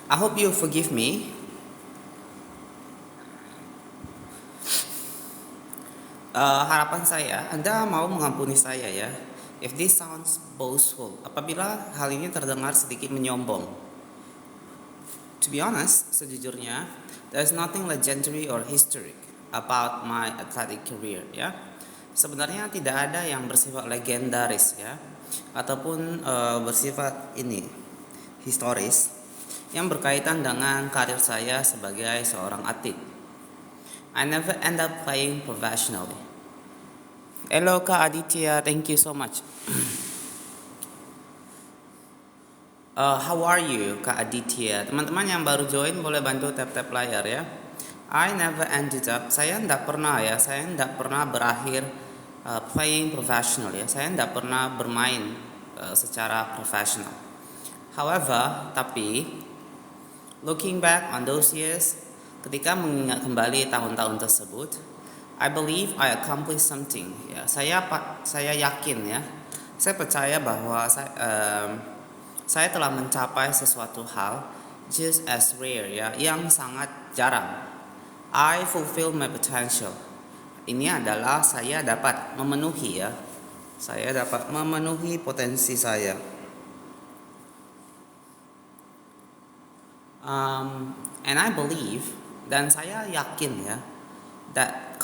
I hope you forgive me. Harapan saya, Anda mau mengampuni saya ya. If this sounds boastful, apabila hal ini terdengar sedikit menyombong. To be honest, sejujurnya, there's nothing legendary or historic about my athletic career ya. Sebenarnya tidak ada yang bersifat legendaris ya, ataupun bersifat ini historis yang berkaitan dengan karir saya sebagai seorang atlet. I never end up playing professionally. Hello Kak Aditya, thank you so much. How are you Kak Aditya? Teman-teman yang baru join boleh bantu tap-tap layar ya. I never ended up, saya tidak pernah berakhir playing professional ya. Saya tidak pernah bermain secara profesional. However, tapi looking back on those years, ketika mengingat kembali tahun-tahun tersebut, I believe I accomplished something. Ya, saya yakin ya. Saya percaya bahwa saya telah mencapai sesuatu hal just as rare ya, yang sangat jarang. I fulfill my potential. Ini adalah saya dapat memenuhi ya. Saya dapat memenuhi potensi saya. And I believe, dan saya yakin ya, that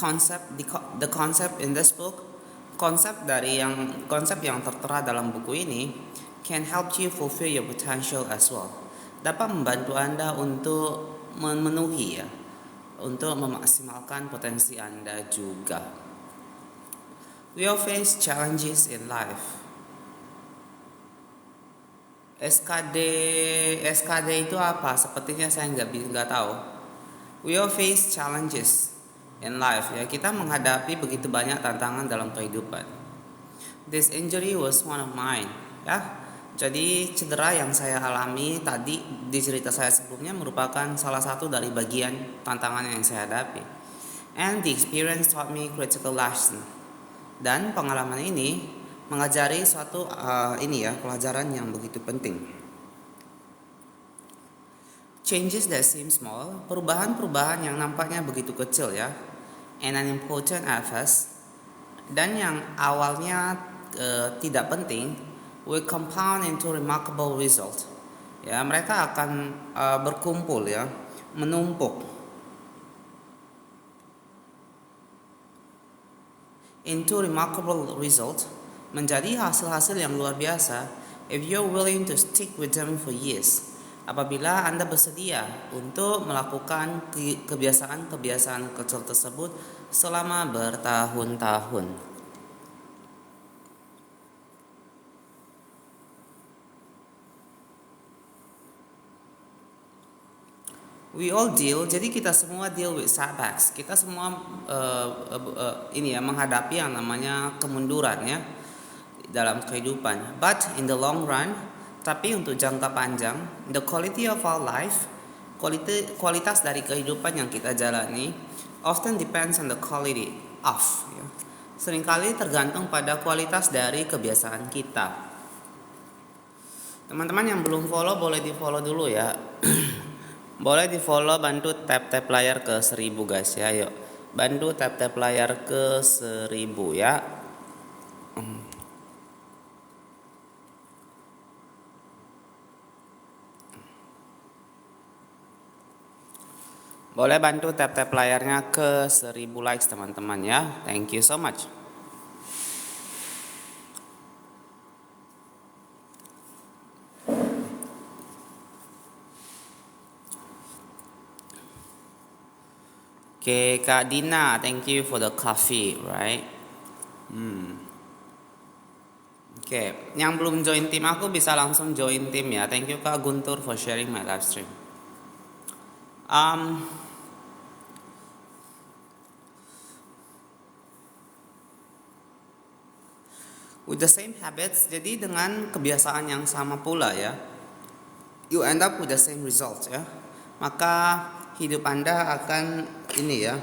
the concept in this book, konsep yang tertera dalam buku ini can help you fulfill your potential as well. Dapat membantu Anda untuk memenuhi ya, untuk memaksimalkan potensi Anda juga. We all face challenges in life. SKD itu apa? Sepertinya saya nggak tahu. We all face challenges in life ya. Kita menghadapi begitu banyak tantangan dalam kehidupan. This injury was one of mine ya. Jadi cedera yang saya alami tadi di cerita saya sebelumnya merupakan salah satu dari bagian tantangan yang saya hadapi. And the experience taught me critical lesson. Dan pengalaman ini mengajari suatu pelajaran yang begitu penting. Changes that seem small, perubahan-perubahan yang nampaknya begitu kecil ya, and an important at first, dan yang awalnya tidak penting, will compound into remarkable result. Ya, mereka akan berkumpul ya, menumpuk into remarkable result, menjadi hasil-hasil yang luar biasa if you're willing to stick with them for years. Apabila Anda bersedia untuk melakukan kebiasaan-kebiasaan kecil tersebut selama bertahun-tahun. Jadi kita semua deal with setbacks. Kita semua menghadapi yang namanya kemunduran ya dalam kehidupan. But in the long run, tapi untuk jangka panjang, the quality of our life, kualitas dari kehidupan yang kita jalani, often depends on the quality of. Ya. Seringkali tergantung pada kualitas dari kebiasaan kita. Teman-teman yang belum follow boleh di follow dulu ya. Boleh di follow, bantu tap-tap layar ke 1000 guys ya, yuk. Bantu tap-tap layar ke 1000 ya. Boleh bantu tap-tap layarnya ke 1000 likes teman-teman ya. Thank you so much. Oke, Kak Dina, thank you for the coffee, right? Oke, yang belum join tim aku bisa langsung join tim ya. Thank you Kak Guntur for sharing my live stream. With the same habits, jadi dengan kebiasaan yang sama pula ya, you end up with the same results ya. Maka hidup Anda akan ini ya,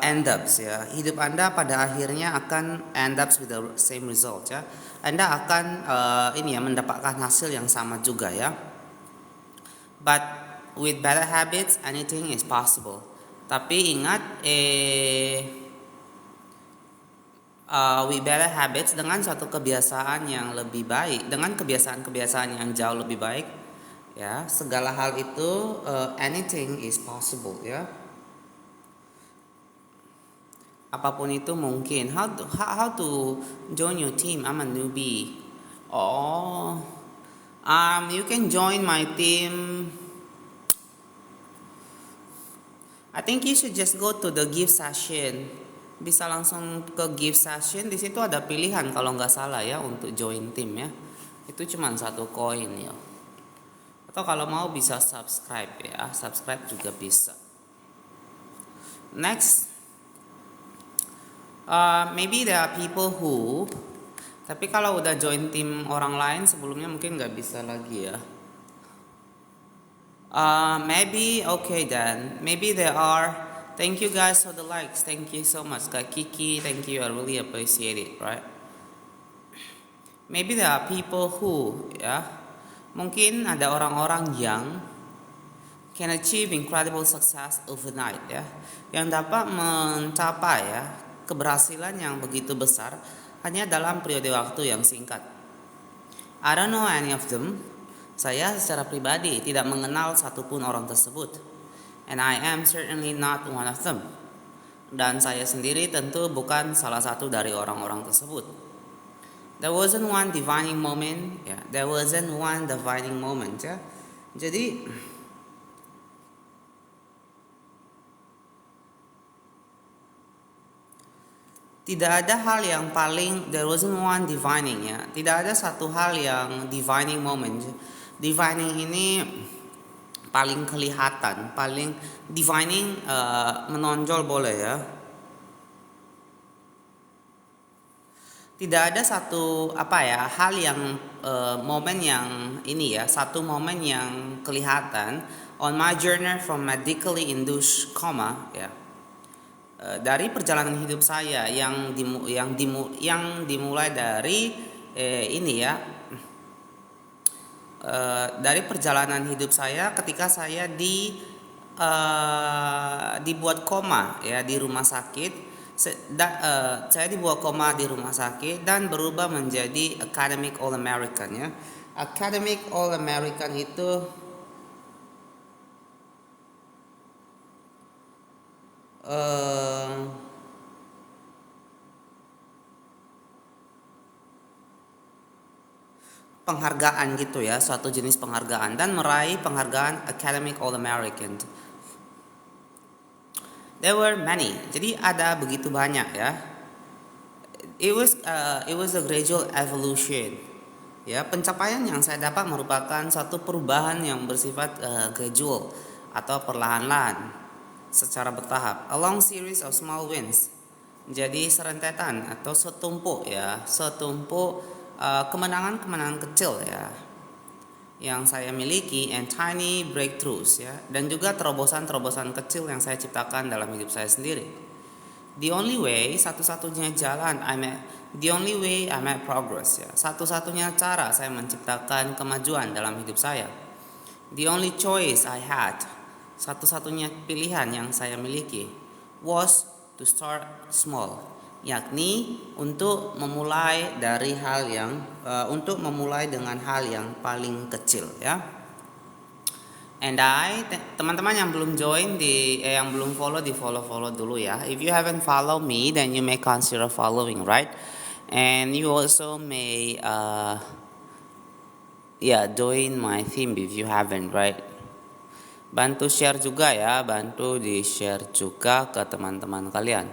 end ups ya. Hidup Anda pada akhirnya akan end ups with the same result ya. Anda akan mendapatkan hasil yang sama juga ya. But with better habits anything is possible. Tapi ingat with better habits, dengan suatu kebiasaan yang lebih baik, dengan kebiasaan-kebiasaan yang jauh lebih baik ya, segala hal itu anything is possible ya. Apapun itu mungkin. How to join your team? I'm a newbie. Oh, you can join my team. I think you should just go to the gift session. Bisa langsung ke gift session. Di situ ada pilihan kalau nggak salah ya untuk join team ya. Itu cuma 1 koin ya. Atau kalau mau bisa subscribe ya. Subscribe juga bisa. Next. Maybe there are people who, tapi kalau udah join tim orang lain sebelumnya mungkin nggak bisa lagi ya. Maybe okay then. Maybe there are. Thank you guys for the likes. Thank you so much, Kak Kiki. Thank you. I really appreciate it. Right? Maybe there are people who, ya, mungkin ada orang-orang yang can achieve incredible success overnight ya, yang dapat mencapai ya keberhasilan yang begitu besar hanya dalam periode waktu yang singkat. I don't know any of them. Saya secara pribadi tidak mengenal satupun orang tersebut. And I am certainly not one of them. Dan saya sendiri tentu bukan salah satu dari orang-orang tersebut. There wasn't one defining moment ya. There wasn't one defining moment ya. Jadi tidak ada hal yang paling, there wasn't one defining ya. Tidak ada satu hal yang defining moment. Defining ini paling kelihatan, paling defining menonjol boleh ya. Tidak ada satu hal yang momen yang ini ya, satu momen yang kelihatan on my journey from medically induced coma ya. Dari perjalanan hidup saya yang dimulai dari dari perjalanan hidup saya ketika saya dibuat koma ya di rumah sakit. Saya dibuat koma di rumah sakit dan berubah menjadi Academic All American ya. Academic All American itu penghargaan gitu ya, suatu jenis penghargaan, dan meraih penghargaan Academic All American. There were many, jadi ada begitu banyak ya. It was a gradual evolution. Ya, pencapaian yang saya dapat merupakan satu perubahan yang bersifat gradual atau perlahan-lahan secara bertahap, a long series of small wins. Jadi serentetan atau setumpuk kemenangan-kemenangan kecil ya yang saya miliki, and tiny breakthroughs ya, dan juga terobosan-terobosan kecil yang saya ciptakan dalam hidup saya sendiri. The only way I made progress ya. Satu-satunya cara saya menciptakan kemajuan dalam hidup saya. The only choice I had, satu-satunya pilihan yang saya miliki, was to start small, yakni untuk memulai dengan hal yang paling kecil ya. And teman-teman yang belum join yang belum follow, di follow dulu ya. If you haven't follow me, then you may consider following, right? And you also may join my team if you haven't, right? Bantu share juga ya, bantu di share juga ke teman-teman kalian.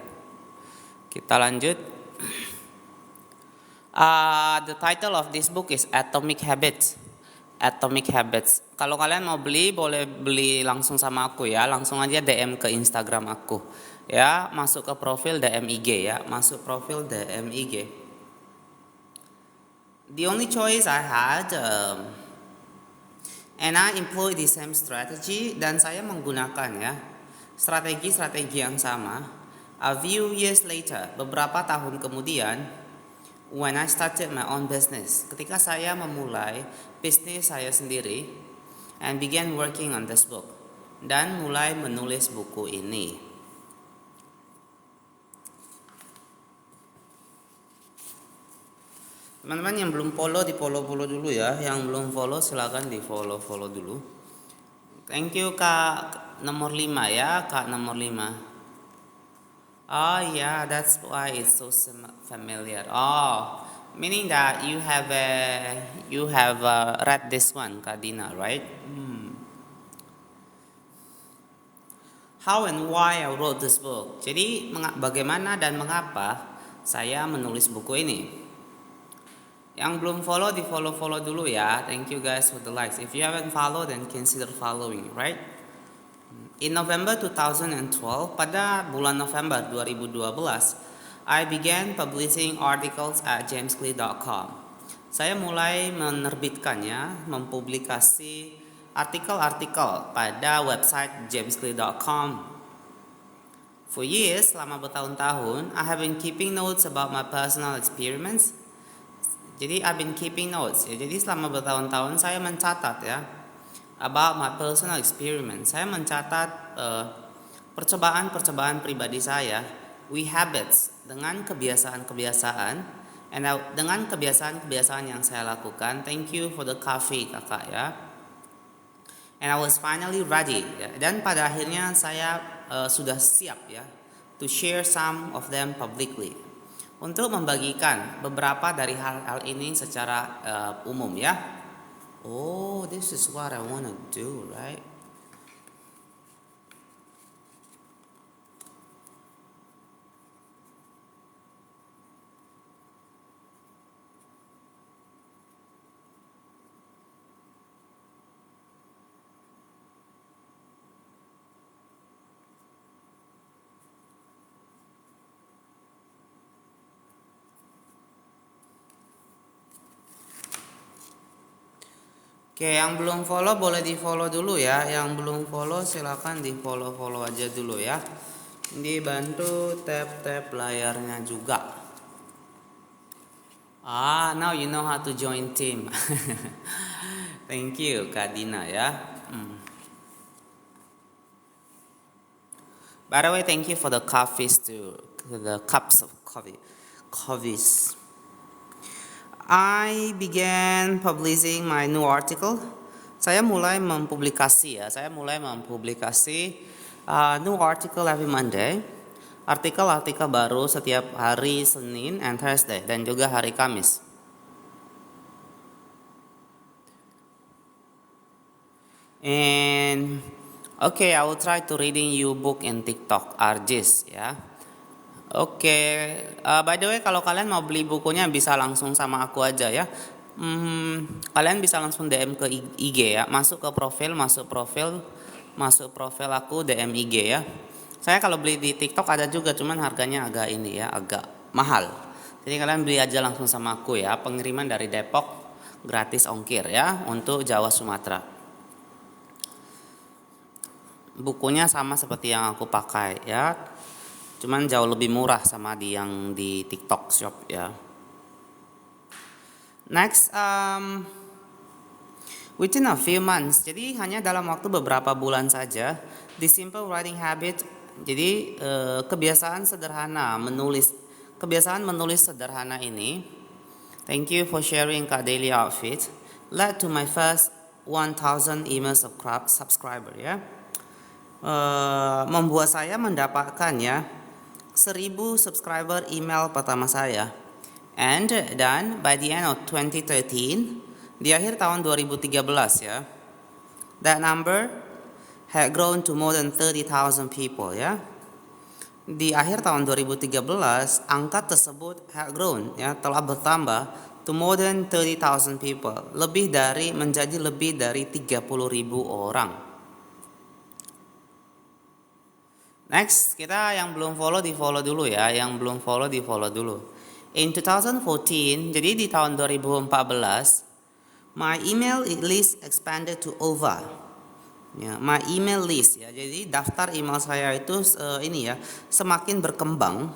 Kita lanjut. The title of this book is Atomic Habits. Atomic Habits. Kalau kalian mau beli, boleh beli langsung sama aku ya. Langsung aja DM ke Instagram aku. Ya, masuk ke profil DM IG ya. Masuk profil DM IG. The only choice I had, and I employ the same strategy, dan saya menggunakan ya strategi yang sama. A few years later, beberapa tahun kemudian, when I started my own business, ketika saya memulai bisnis saya sendiri, and began working on this book, dan mulai menulis buku ini. Teman-teman yang belum follow, di follow dulu ya. Yang belum follow silakan di follow dulu. Thank you Kak nomor 5 ya, Kak nomor 5. Oh yeah, that's why it's so familiar. Oh, meaning that you have read this one, Kak Dina, right? How and why I wrote this book. Jadi bagaimana dan mengapa saya menulis buku ini? Yang belum follow di follow dulu ya. Thank you guys for the likes. If you haven't followed, then consider following, right? In November 2012, pada bulan November 2012, I began publishing articles at jamesclee.com. Saya mulai menerbitkannya, mempublikasi artikel-artikel pada website jamesclee.com. For years, selama bertahun-tahun, I have been keeping notes about my personal experiments. Jadi I've been keeping notes ya. Jadi selama bertahun-tahun saya mencatat ya, about my personal experiment. Saya mencatat percobaan pribadi saya, habits, dengan kebiasaan-kebiasaan, and dengan kebiasaan-kebiasaan yang saya lakukan. Thank you for the coffee kakak ya. And I was finally ready ya. Dan pada akhirnya saya sudah siap ya, to share some of them publicly, untuk membagikan beberapa dari hal-hal ini secara umum ya. Oh, this is what I want to do, right? Oke, yang belum follow boleh di follow dulu ya. Yang belum follow silakan di follow aja dulu ya. Dibantu tap layarnya juga. Now you know how to join team. Thank you Kak Dina ya. By the way, thank you for the coffees too, the cups of coffees. I began publishing my new article. Saya mulai mempublikasi new article every Monday. Artikel baru setiap hari Senin and Thursday, dan juga hari Kamis. And okay, I will try to reading you book in TikTok, Arjis ya. Oke, by the way kalau kalian mau beli bukunya bisa langsung sama aku aja ya. Kalian bisa langsung DM ke IG ya, masuk profil aku, DM IG ya. Saya kalau beli di TikTok ada juga, cuman harganya agak mahal. Jadi kalian beli aja langsung sama aku ya, pengiriman dari Depok, gratis ongkir ya untuk Jawa Sumatera. Bukunya sama seperti yang aku pakai ya, cuman jauh lebih murah sama yang di TikTok Shop ya. Next, within a few months, jadi hanya dalam waktu beberapa bulan saja, the simple writing habit, jadi kebiasaan menulis sederhana ini, thank you for sharing Kak Daily Outfit, led to my first 1000 email subscriber ya. Membuat saya mendapatkan ya 1000 subscriber email pertama saya. And then by the end of 2013, di akhir tahun 2013 ya, that number had grown to more than 30,000 people ya. Di akhir tahun 2013, angka tersebut had grown ya, telah bertambah to more than 30,000 people, menjadi lebih dari 30.000 orang. Next, kita yang belum follow di follow dulu ya. In 2014, jadi di tahun 2014, my email list expanded to over Ya, my email list ya. Jadi daftar email saya itu ini ya, semakin berkembang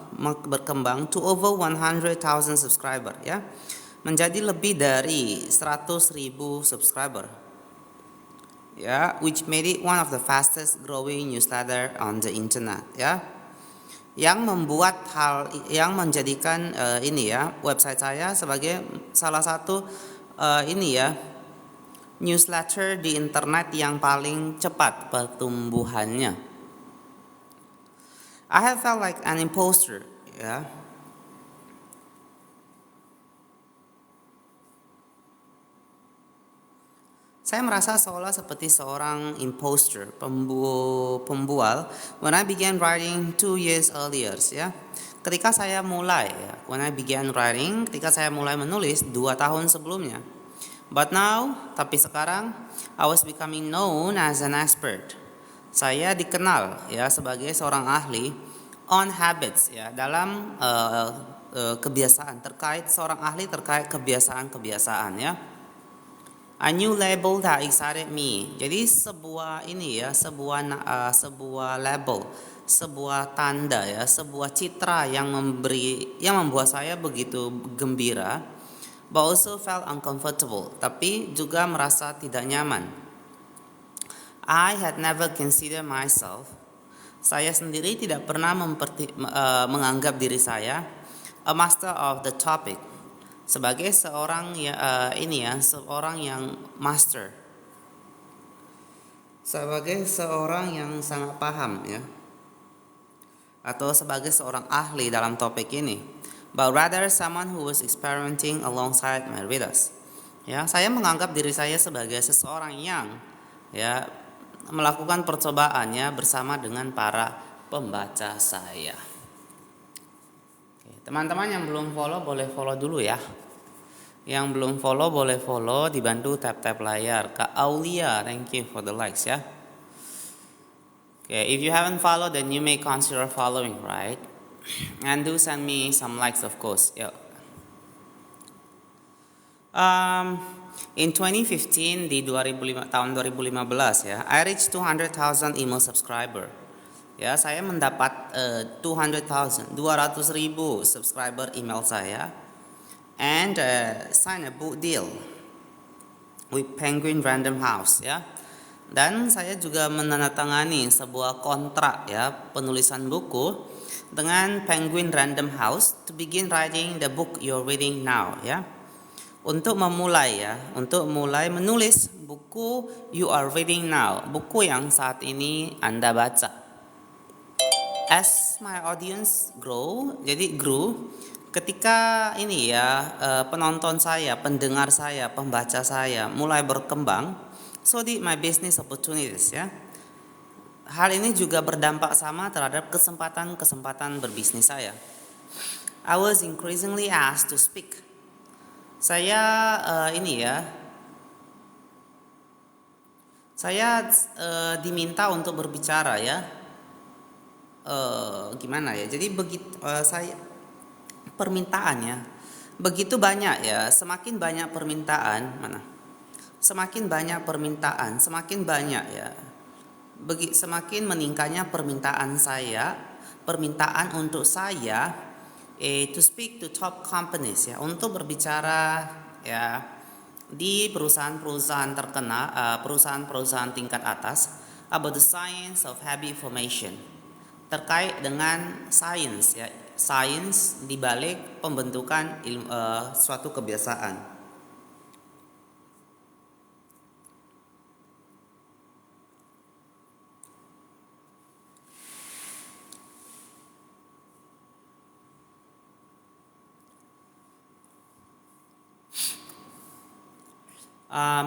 to over 100,000 subscriber ya. Menjadi lebih dari 100.000 subscriber. Ya, which made it one of the fastest growing newsletter on the internet ya. Yang menjadikan ini ya, website saya sebagai salah satu ini ya, newsletter di internet yang paling cepat pertumbuhannya. I have felt like an imposter, ya. Saya merasa seolah seperti seorang imposter, pembual, when I began writing 2 years earlier, ya. Ketika saya mulai, ya, ketika saya mulai menulis 2 tahun sebelumnya. But now, tapi sekarang, I was becoming known as an expert. Saya dikenal ya sebagai seorang ahli on habits ya, dalam kebiasaan, seorang ahli terkait kebiasaan-kebiasaan ya. A new label that excited me. Jadi sebuah ini ya, sebuah label, sebuah tanda ya, sebuah citra yang membuat saya begitu gembira, but also felt uncomfortable, tapi juga merasa tidak nyaman. I had never considered myself. Saya sendiri tidak pernah menganggap diri saya a master of the topic, sebagai seorang seorang yang master, sebagai seorang yang sangat paham ya, atau sebagai seorang ahli dalam topik ini, but rather someone who was experimenting alongside my readers. Ya, saya menganggap diri saya sebagai seseorang yang ya melakukan percobaannya bersama dengan para pembaca saya. Teman-teman yang belum follow boleh follow dulu ya. Yang belum follow boleh follow, dibantu tap-tap layar. Kak Aulia, thank you for the likes ya. Okay, if you haven't followed then you may consider following, right? And do send me some likes of course. Yeah. In 2015 di tahun 2015 ya, I reached 200,000 email subscriber. Ya, saya mendapat 200,000 subscriber email saya, and sign a book deal with Penguin Random House ya. Dan saya juga menandatangani sebuah kontrak ya, penulisan buku dengan Penguin Random House to begin writing the book you're reading now ya. Untuk mulai menulis buku you are reading now, buku yang saat ini Anda baca. As my audience grew, ketika ini ya penonton saya, pendengar saya, pembaca saya mulai berkembang, so did my business opportunities ya. Hal ini juga berdampak sama terhadap kesempatan berbisnis saya. I was increasingly asked to speak. Saya diminta untuk berbicara ya. Gimana ya? Jadi begitu permintaannya begitu banyak ya. Semakin banyak permintaan, semakin banyak ya. Semakin meningkatnya permintaan untuk saya to speak to top companies ya, untuk berbicara ya di perusahaan-perusahaan terkenal, perusahaan-perusahaan tingkat atas, about the science of habit formation, terkait dengan sains di balik pembentukan suatu kebiasaan.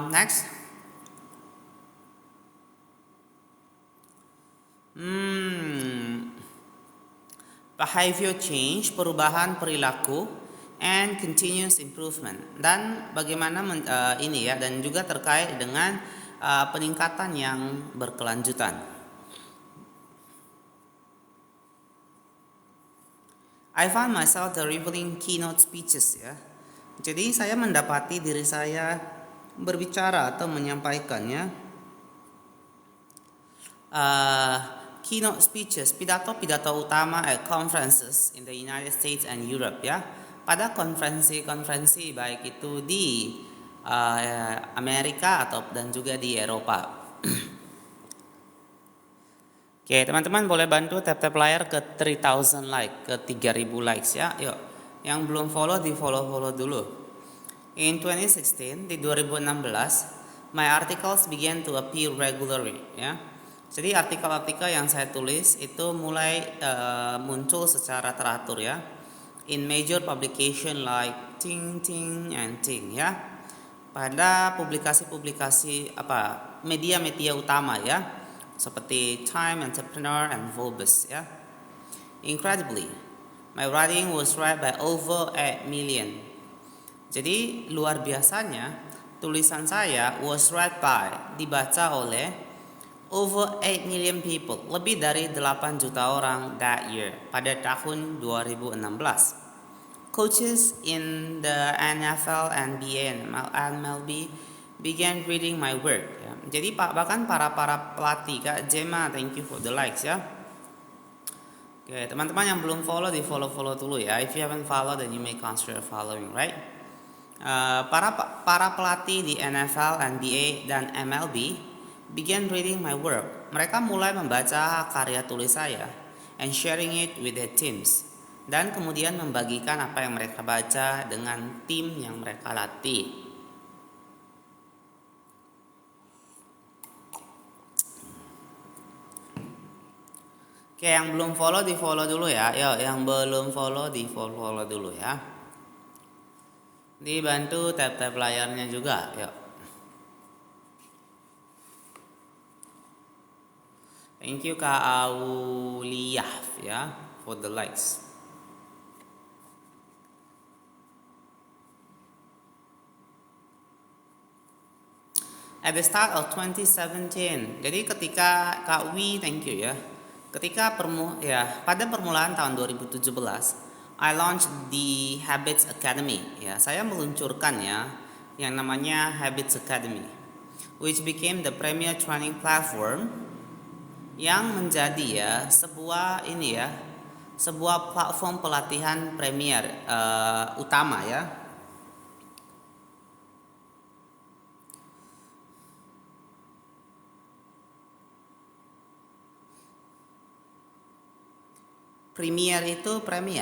Next. Behavior change, perubahan perilaku, and continuous improvement. Dan bagaimana dan juga terkait dengan peningkatan yang berkelanjutan. I find myself delivering keynote speeches ya. Jadi saya mendapati diri saya berbicara atau menyampaikannya uh, keynote speeches, pidato-pidato utama at conferences in the United States and Europe ya. Pada konferensi-konferensi baik itu di Amerika atau dan juga di Eropa. Oke, teman-teman boleh bantu tap-tap layar ke 3000 like, ke 3000 likes ya. Yuk, yang belum follow di follow dulu. In 2016, di 2016, my articles began to appear regularly ya. Jadi artikel-artikel yang saya tulis itu mulai muncul secara teratur ya. In major publication like Ting Ting and Ting ya. Pada publikasi-publikasi media-media utama ya. Seperti Time, Entrepreneur, and Forbes ya. Incredibly, my writing was read by over 8 million. Jadi luar biasanya tulisan saya was read by, dibaca oleh over 8 million people, lebih dari 8 juta orang that year, pada tahun 2016. Coaches in the NFL, NBA, and MLB began reading my work ya. Jadi bahkan para pelatih, Kak Jema, thank you for the likes ya. Oke, teman-teman yang belum follow di follow dulu ya. If you haven't follow then you may consider following, right? Para pelatih di NFL, NBA, dan MLB began reading my work. Mereka mulai membaca karya tulis saya and sharing it with their teams, dan kemudian membagikan apa yang mereka baca dengan tim yang mereka latih. Oke, yang belum follow di follow dulu ya. Yo, yang belum follow di follow dulu ya. Dibantu tap-tap layarnya juga, yuk. Thank you Kak Auliyah ya for the likes. At the start of 2017, jadi ketika Kak Wi, thank you ya. Pada permulaan tahun 2017, I launched the Habits Academy. Ya, saya meluncurkan ya yang namanya Habits Academy, which became the premier training platform yang menjadi ya sebuah platform pelatihan premier utama ya. Premier itu platform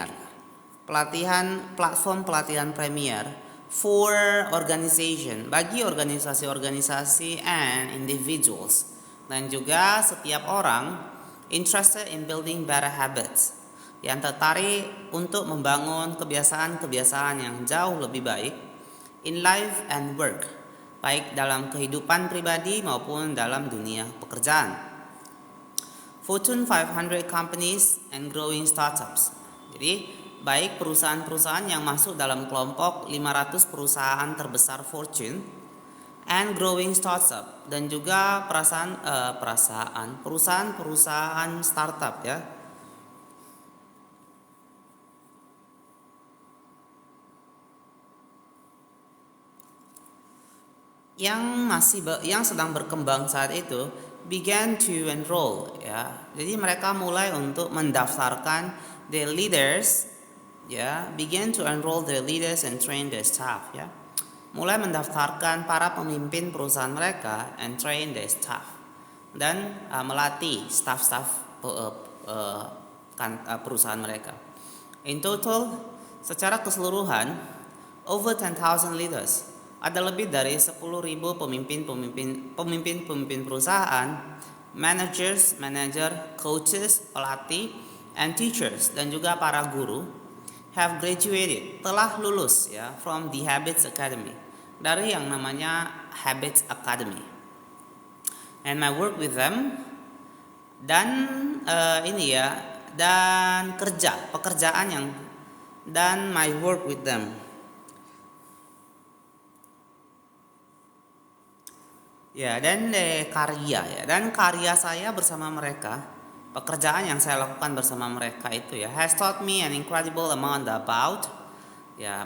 pelatihan premier for organization, bagi organisasi-organisasi and individuals, dan juga setiap orang interested in building better habits, yang tertarik untuk membangun kebiasaan-kebiasaan yang jauh lebih baik in life and work, baik dalam kehidupan pribadi maupun dalam dunia pekerjaan. Fortune 500 companies and growing startups. Jadi, baik perusahaan-perusahaan yang masuk dalam kelompok 500 perusahaan terbesar Fortune and growing startup, dan juga perusahaan-perusahaan startup ya. Yang sedang berkembang saat itu began to enroll ya. Jadi mereka mulai untuk mendaftarkan their leaders ya, began to enroll their leaders and train their staff ya. Mulai mendaftarkan para pemimpin perusahaan mereka and train their staff, dan melatih staff perusahaan mereka. In total, secara keseluruhan over 10,000 leaders, ada lebih dari 10.000 pemimpin perusahaan, manager, coaches, pelatih, and teachers, dan juga para guru have graduated, telah lulus ya from the Habits Academy, dari yang namanya Habits Academy. And my work with them, dan my work with them. Ya, dan karya saya bersama mereka, pekerjaan yang saya lakukan bersama mereka itu ya, has taught me an incredible amount about ya,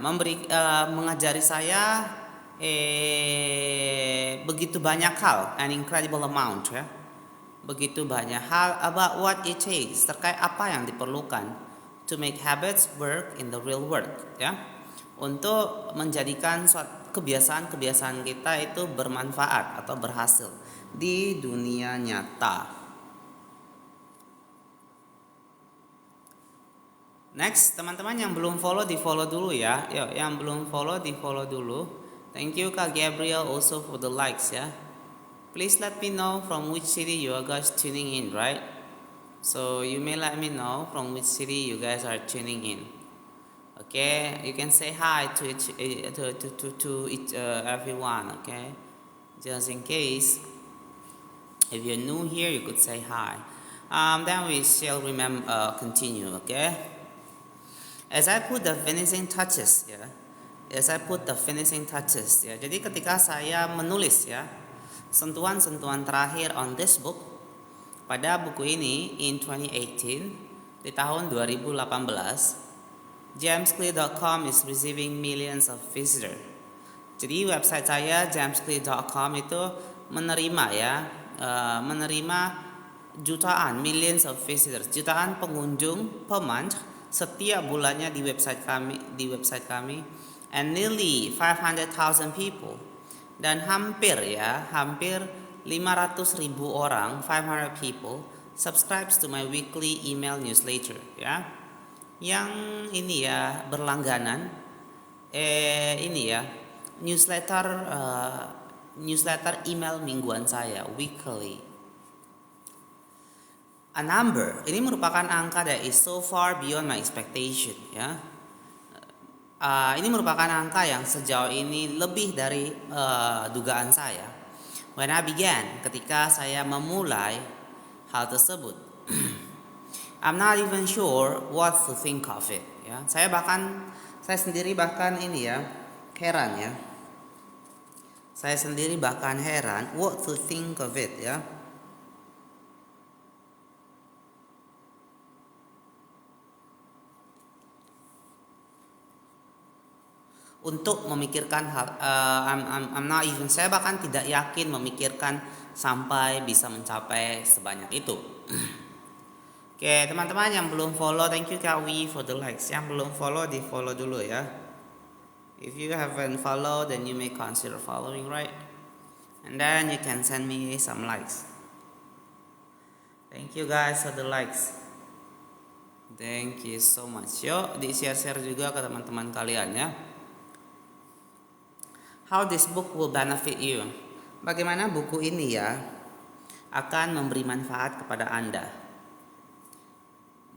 mengajari saya begitu banyak hal, an incredible amount ya. begitu banyak hal about what it takes, terkait apa yang diperlukan to make habits work in the real world, ya. Untuk menjadikan kebiasaan-kebiasaan kita itu bermanfaat atau berhasil di dunia nyata. Next, teman-teman yang belum follow di follow dulu ya. Yuk, yang belum follow di follow dulu. Thank you Kak Gabriel also for the likes ya. Please let me know from which city you are guys tuning in, right? So you may let me know from which city you guys are tuning in. Okay, you can say hi to each everyone. Okay, just in case if you're new here, you could say hi. Then we shall continue. Okay. As I put the finishing touches, ya. As I put the finishing touches, ya. Jadi ketika saya menulis, ya, sentuhan-sentuhan terakhir on this book, pada buku ini in 2018, di tahun 2018, jamesclear.com is receiving millions of visitors. Jadi website saya jamesclear.com itu menerima, ya, menerima jutaan, millions of visitors, jutaan pengunjung per month setiap bulannya di website kami, and nearly 500,000 people, dan hampir 500.000 orang, 500 people subscribes to my weekly email newsletter, ya, yang ini ya berlangganan ini ya newsletter email mingguan saya, weekly. A number, ini merupakan angka that is so far beyond my expectation, ya. Ini merupakan angka yang sejauh ini lebih dari dugaan saya. When I began, ketika saya memulai hal tersebut, I'm not even sure what to think of it, ya. Saya sendiri bahkan ini ya heran, ya. Saya sendiri bahkan heran what to think of it, ya. Untuk memikirkan hal, saya bahkan tidak yakin memikirkan sampai bisa mencapai sebanyak itu. Oke, teman-teman yang belum follow, thank you Kak Wi for the likes. Yang belum follow di follow dulu ya. If you haven't follow, then you may consider following, right? And then you can send me some likes. Thank you guys for the likes. Thank you so much. Yuk, di share juga ke teman-teman kalian ya. How this book will benefit you. Bagaimana buku ini ya akan memberi manfaat kepada Anda.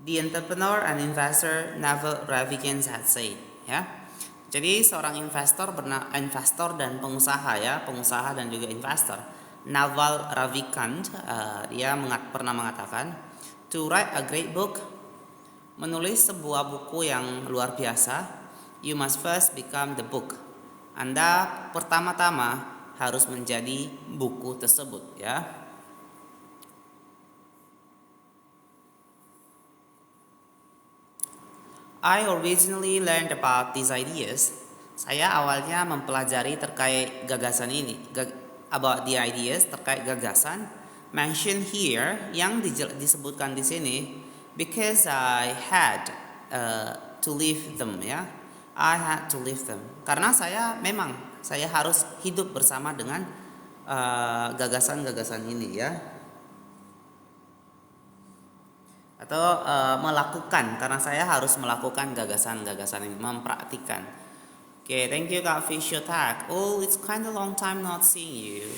The entrepreneur and investor Naval Ravikant had said, ya. Jadi seorang investor dan pengusaha ya, pengusaha dan juga investor, Naval Ravikant, dia pernah mengatakan, to write a great book, menulis sebuah buku yang luar biasa, you must first become the book. Anda pertama-tama harus menjadi buku tersebut, ya. I originally learned about these ideas. Saya awalnya mempelajari terkait gagasan ini, about the ideas, terkait gagasan mentioned here, yang disebutkan di sini, because I had to live them, ya. I had to live them. Karena saya harus hidup bersama dengan gagasan-gagasan ini, ya. Atau melakukan, karena saya harus melakukan gagasan-gagasan ini, mempraktikkan. Okay, thank you Kak Fish Tag. Oh, it's kind of long time not seeing you.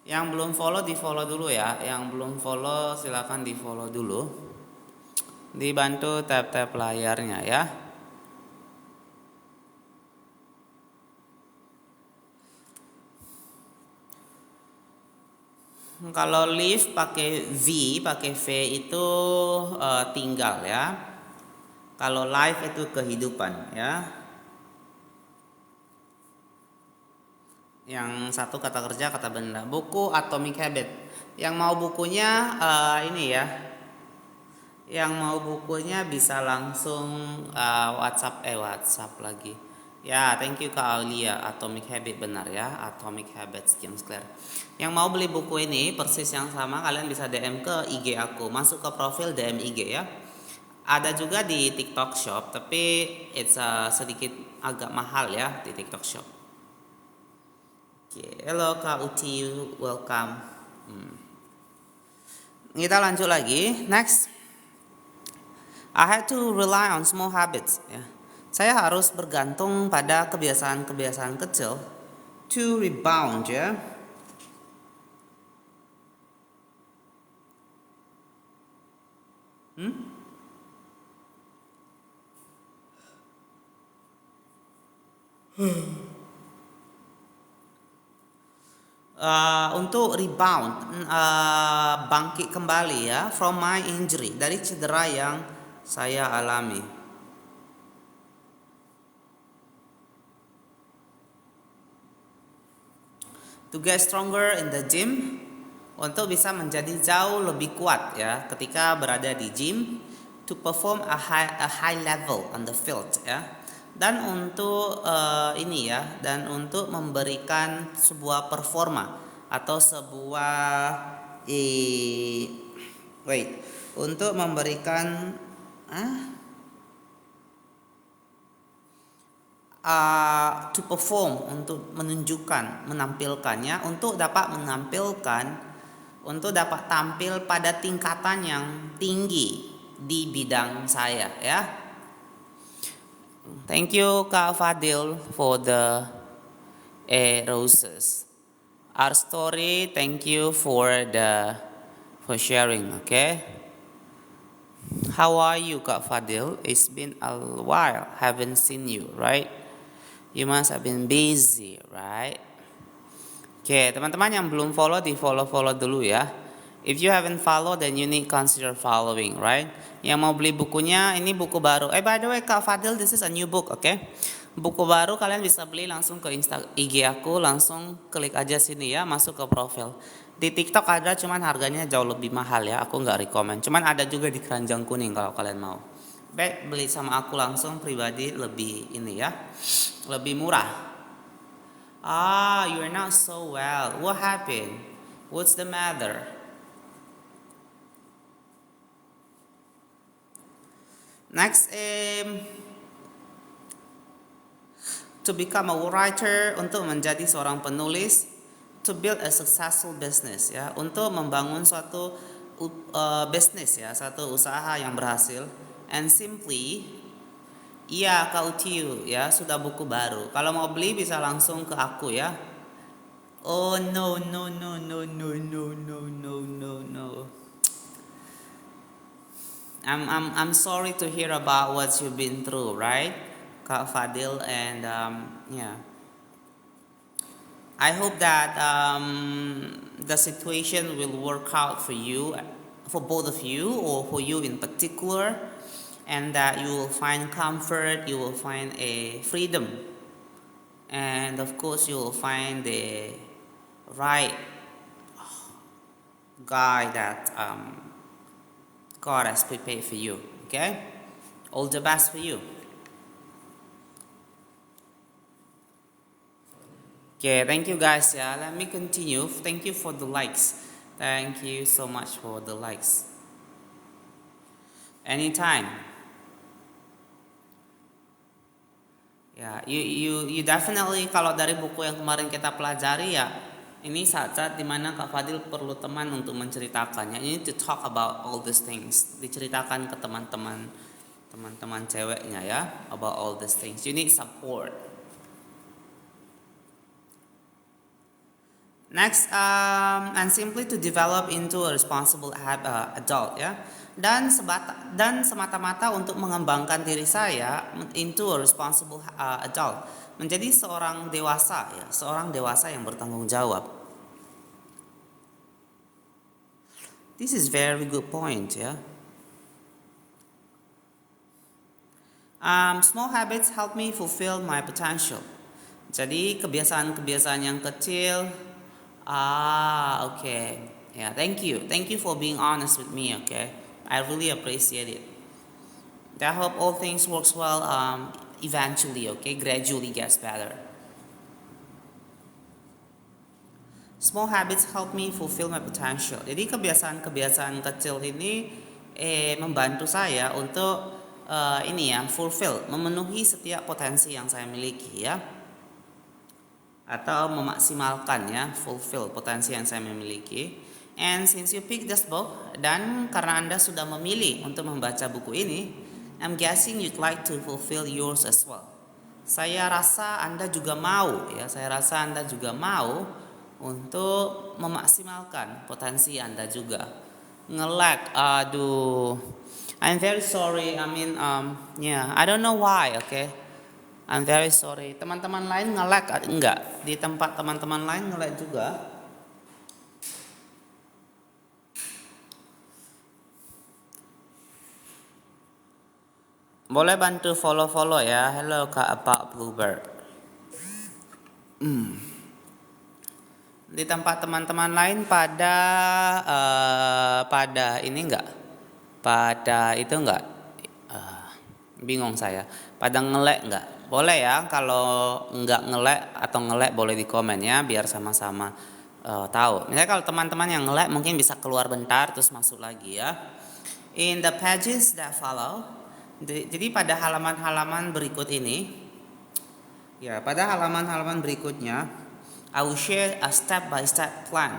Yang belum follow di follow dulu ya. Yang belum follow silakan di follow dulu. Dibantu tap-tap layarnya ya. Kalau live pakai V itu tinggal ya. Kalau live itu kehidupan ya. Yang satu kata kerja, kata benda. Buku Atomic Habit. Yang mau bukunya ini ya. Yang mau bukunya bisa langsung WhatsApp lagi. Ya, thank you Kak Aulia. Atomic Habit benar ya. Atomic Habits James Clear. Yang mau beli buku ini persis yang sama, kalian bisa DM ke IG aku. Masuk ke profil DM IG ya. Ada juga di TikTok Shop, tapi it's sedikit agak mahal ya di TikTok Shop. Oke, hello Kak Uti, welcome. Kita lanjut lagi. Next, I had to rely on small habits. Ya. Saya harus bergantung pada kebiasaan-kebiasaan kecil to rebound ya. Untuk rebound, bangkit kembali ya from my injury, dari cedera yang saya alami. To get stronger in the gym, untuk bisa menjadi jauh lebih kuat ya ketika berada di gym, to perform a high level on the field ya, dan untuk ini ya, dan untuk memberikan sebuah performa atau sebuah untuk memberikan to perform, untuk menunjukkan, menampilkannya, untuk dapat menampilkan, untuk dapat tampil pada tingkatan yang tinggi di bidang saya ya. Thank you Kak Fadil for the roses. Our story, thank you for sharing, okay? How are you Kak Fadil? It's been a while, haven't seen you, right? You must have been busy, right? Oke, teman-teman yang belum follow, di follow dulu ya. If you haven't follow, then you need consider following, right? Yang mau beli bukunya, ini buku baru. By the way, Kak Fadil, this is a new book, okay? Buku baru kalian bisa beli langsung ke IG aku, langsung klik aja sini ya, masuk ke profil. Di TikTok ada, cuman harganya jauh lebih mahal ya, aku nggak rekomend. Cuman ada juga di Keranjang Kuning kalau kalian mau. Baik, beli sama aku langsung pribadi lebih ini ya, lebih murah. You're not so well. What happened? What's the matter? Next, to become a writer, untuk menjadi seorang penulis, to build a successful business ya, untuk membangun suatu bisnis ya, satu usaha yang berhasil. And simply, iya Kak Utiu ya, sudah buku baru. Kalau mau beli bisa langsung ke aku ya. Oh no no no no no no no no no no. I'm sorry to hear about what you've been through, right, Kak Fadil, and yeah. I hope that the situation will work out for you, for both of you, or for you in particular, and that you will find comfort, you will find a freedom, and of course you will find the right guy that God has prepared for you. Okay, all the best for you. Okay, thank you guys. Yeah, let me continue. Thank you for the likes. Thank you so much for the likes. Anytime. Ya, you definitely, kalau dari buku yang kemarin kita pelajari ya, ini saat-saat dimana Kak Fadil perlu teman untuk menceritakannya. You need to talk about all these things. Diceritakan ke teman-teman ceweknya ya, about all these things. You need support. Next, and simply to develop into a responsible adult ya, dan semata-mata untuk mengembangkan diri saya into a responsible adult, menjadi seorang dewasa ya, seorang dewasa yang bertanggung jawab. This is very good point ya. Small habits help me fulfill my potential. Jadi kebiasaan-kebiasaan yang kecil. Okay. Yeah, thank you. Thank you for being honest with me, okay? I really appreciate it. I hope all things works well eventually, okay, gradually gets better. Small habits help me fulfill my potential. Jadi kebiasaan-kebiasaan kecil ini membantu saya untuk fulfill, memenuhi setiap potensi yang saya miliki ya. Atau memaksimalkan ya, fulfill potensi yang saya miliki. And since you picked this book, dan karena Anda sudah memilih untuk membaca buku ini, I'm guessing you'd like to fulfill yours as well. Saya rasa Anda juga mau untuk memaksimalkan potensi Anda juga. Nge-lag, aduh. I'm very sorry. I don't know why, okay? I'm very sorry. Teman-teman lain nge-lag enggak? Di tempat teman-teman lain nge-lag juga? Boleh bantu follow ya. Hello Kak Pak Bluebird. Di tempat teman-teman lain pada ini enggak? Pada itu enggak? Bingung saya. Pada nge-lag enggak? Boleh ya, kalau enggak nge-lag atau nge-lag boleh di komen ya, biar sama-sama tahu. Misalnya kalau teman-teman yang nge-lag mungkin bisa keluar bentar terus masuk lagi ya. In the pages that follow, jadi pada halaman-halaman berikut ini, ya pada halaman-halaman berikutnya, I will share a step-by-step plan.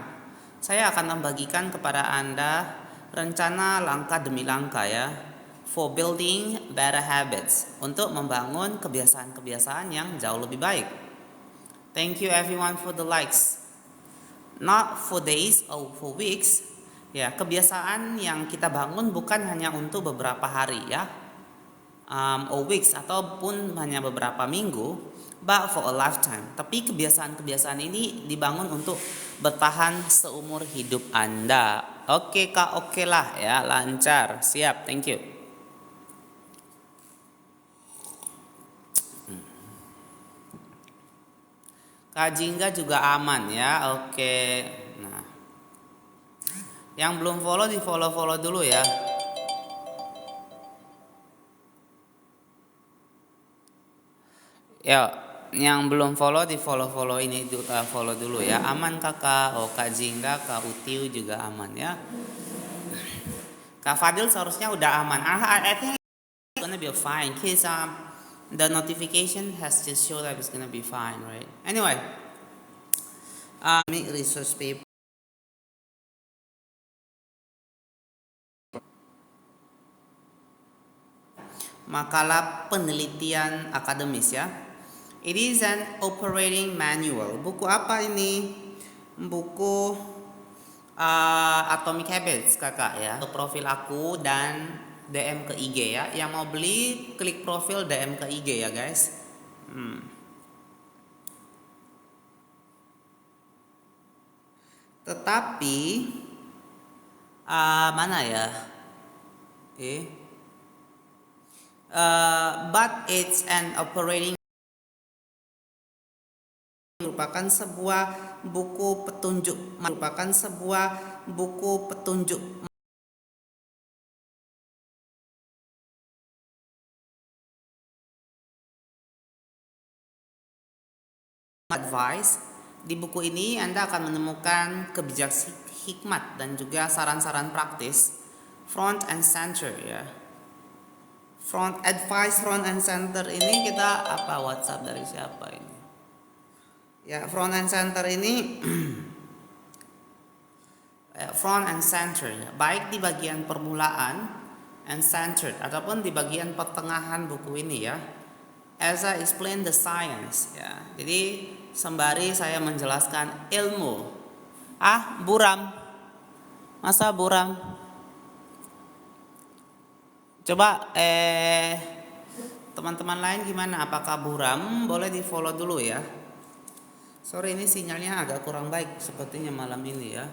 Saya akan membagikan kepada Anda rencana langkah demi langkah ya, for building better habits, untuk membangun kebiasaan-kebiasaan yang jauh lebih baik. Thank you everyone for the likes. Not for days or for weeks. Ya, kebiasaan yang kita bangun bukan hanya untuk beberapa hari ya, or weeks ataupun hanya beberapa minggu, but for a lifetime. Tapi kebiasaan-kebiasaan ini dibangun untuk bertahan seumur hidup Anda. Oke Kak, oke lah ya, lancar, siap, thank you. Kak Jingga juga aman ya, oke. Nah, yang belum follow di follow dulu ya. Ya, yang belum follow di follow ini follow dulu ya. Aman Kakak, Kak Jingga, Kak Utiu juga aman ya. Kak Fadil seharusnya udah aman. I think it's gonna be fine, cause the notification has just showed that it's gonna be fine, right? Anyway, make research paper. Makalah penelitian akademis ya. It is an operating manual. Buku apa ini? Buku Atomic Habits Kakak ya. Profil aku dan DM ke IG ya. Yang mau beli klik profil DM ke IG ya guys. Tetapi mana ya? But it's an operating, merupakan sebuah buku petunjuk advice. Di buku ini Anda akan menemukan hikmat dan juga saran-saran praktis front and center ya. Front and center ini kita apa, WhatsApp dari siapa ini? Ya, front and center ini front and center ya, baik di bagian permulaan and centered ataupun di bagian pertengahan buku ini ya. As I explain the science ya. Jadi sembari saya menjelaskan ilmu. Buram. Masa buram? Coba teman-teman lain gimana? Apakah buram? Boleh di follow dulu ya. Sorry, ini sinyalnya agak kurang baik sepertinya malam ini ya.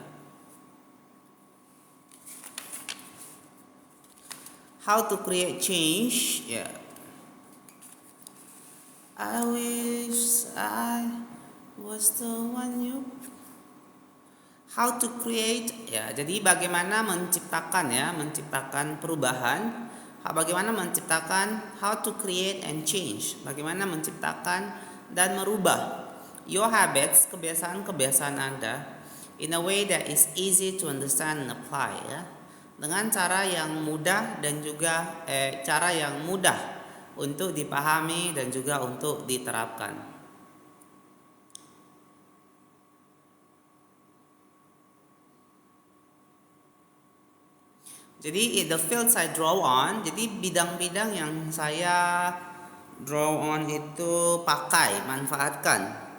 How to create change ya. I wish I was the one you. How to create ya. Jadi bagaimana menciptakan perubahan Bagaimana menciptakan, how to create and change, bagaimana menciptakan dan merubah your habits, kebiasaan-kebiasaan Anda, in a way that is easy to understand and apply, ya, dengan cara yang mudah dan juga cara yang mudah untuk dipahami dan juga untuk diterapkan. Jadi the fields I draw on, jadi bidang-bidang yang saya draw on itu pakai, manfaatkan.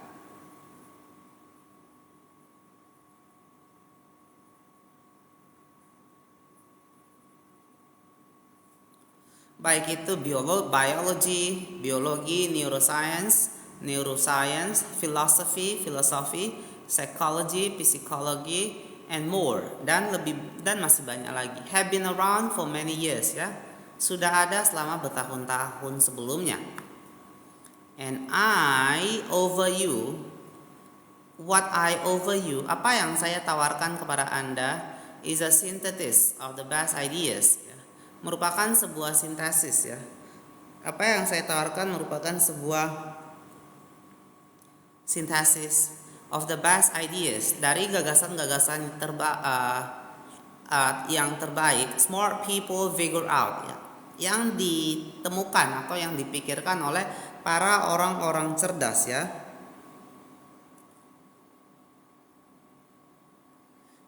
Baik itu biologi, neuroscience, filosofi, psychology, psikologi, and more, dan masih banyak lagi. Have been around for many years, ya. Sudah ada selama bertahun-tahun sebelumnya. And I offer you, apa yang saya tawarkan kepada Anda is a synthesis of the best ideas, ya. Merupakan sebuah sintesis, ya. Apa yang saya tawarkan merupakan sebuah sintesis of the best ideas, dari gagasan-gagasan yang terbaik, smart people figure out, ya, yang ditemukan atau yang dipikirkan oleh para orang-orang cerdas, ya.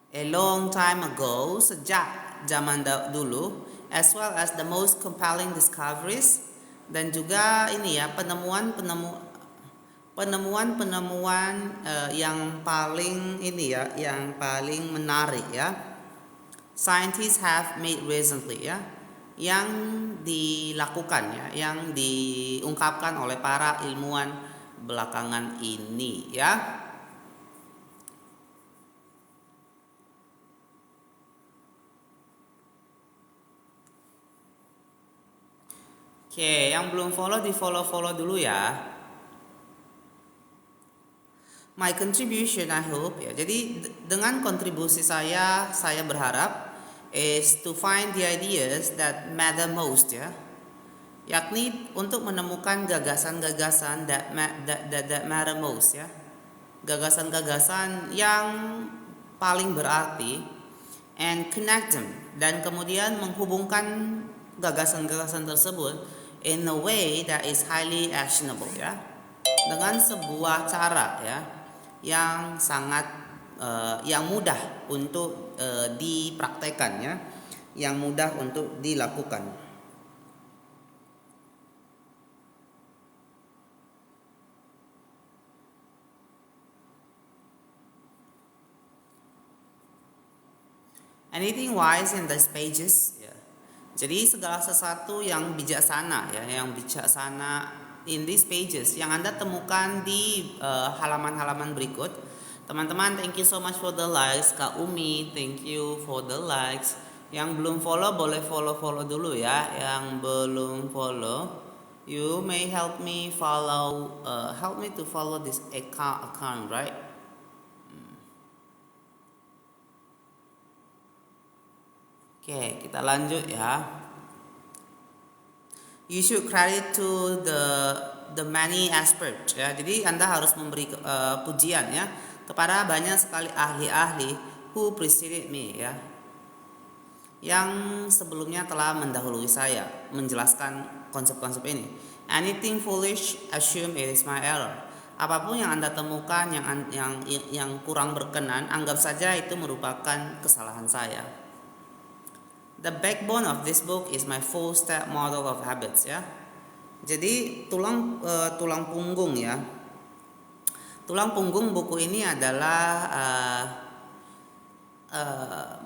A long time ago, sejak zaman dulu, as well as the most compelling discoveries, dan juga ini ya, penemuan yang paling menarik, ya, scientists have made recently, ya, yang dilakukan, ya, yang diungkapkan oleh para ilmuwan belakangan ini, ya. Oke, yang belum follow di follow dulu, ya. My contribution, I hope, ya. Jadi dengan kontribusi saya berharap is to find the ideas that matter most, ya. Yakni untuk menemukan gagasan-gagasan that matter most, ya. Gagasan-gagasan yang paling berarti, and connect them, dan kemudian menghubungkan gagasan-gagasan tersebut in a way that is highly actionable, ya, dengan sebuah cara, ya, yang sangat yang mudah untuk dipraktekkan, ya, yang mudah untuk dilakukan. Anything wise in these pages, ya. Jadi segala sesuatu yang bijaksana, ya, yang bijaksana in these pages yang Anda temukan di halaman-halaman berikut. Teman-teman, thank you so much for the likes. Kak Umi, thank you for the likes. Yang belum follow boleh follow dulu, ya. Yang belum follow, you may help me to follow this account, right? Oke, kita lanjut, ya. You should credit to the many experts, ya. Jadi Anda harus memberi pujian, ya, kepada banyak sekali ahli-ahli who preceded me, ya, yang sebelumnya telah mendahului saya menjelaskan konsep-konsep ini. Anything foolish, assume it is my error. Apapun yang Anda temukan yang kurang berkenan, anggap saja itu merupakan kesalahan saya. The backbone of this book is my 4-step model of habits, ya. Jadi tulang punggung, ya. Tulang punggung buku ini adalah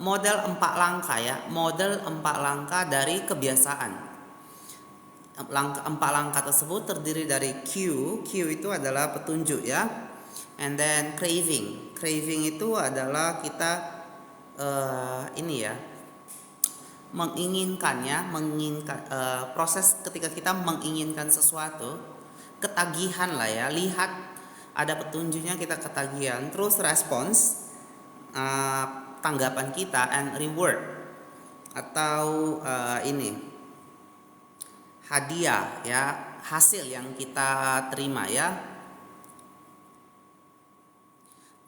model 4 langkah, ya. Model 4 langkah dari kebiasaan. 4 langkah tersebut terdiri dari Q itu adalah petunjuk, ya. And then craving itu adalah kita menginginkan, proses ketika kita menginginkan sesuatu, ketagihan lah, ya, lihat ada petunjuknya kita ketagihan, terus respons, tanggapan kita, and reward atau hadiah ya, hasil yang kita terima ya.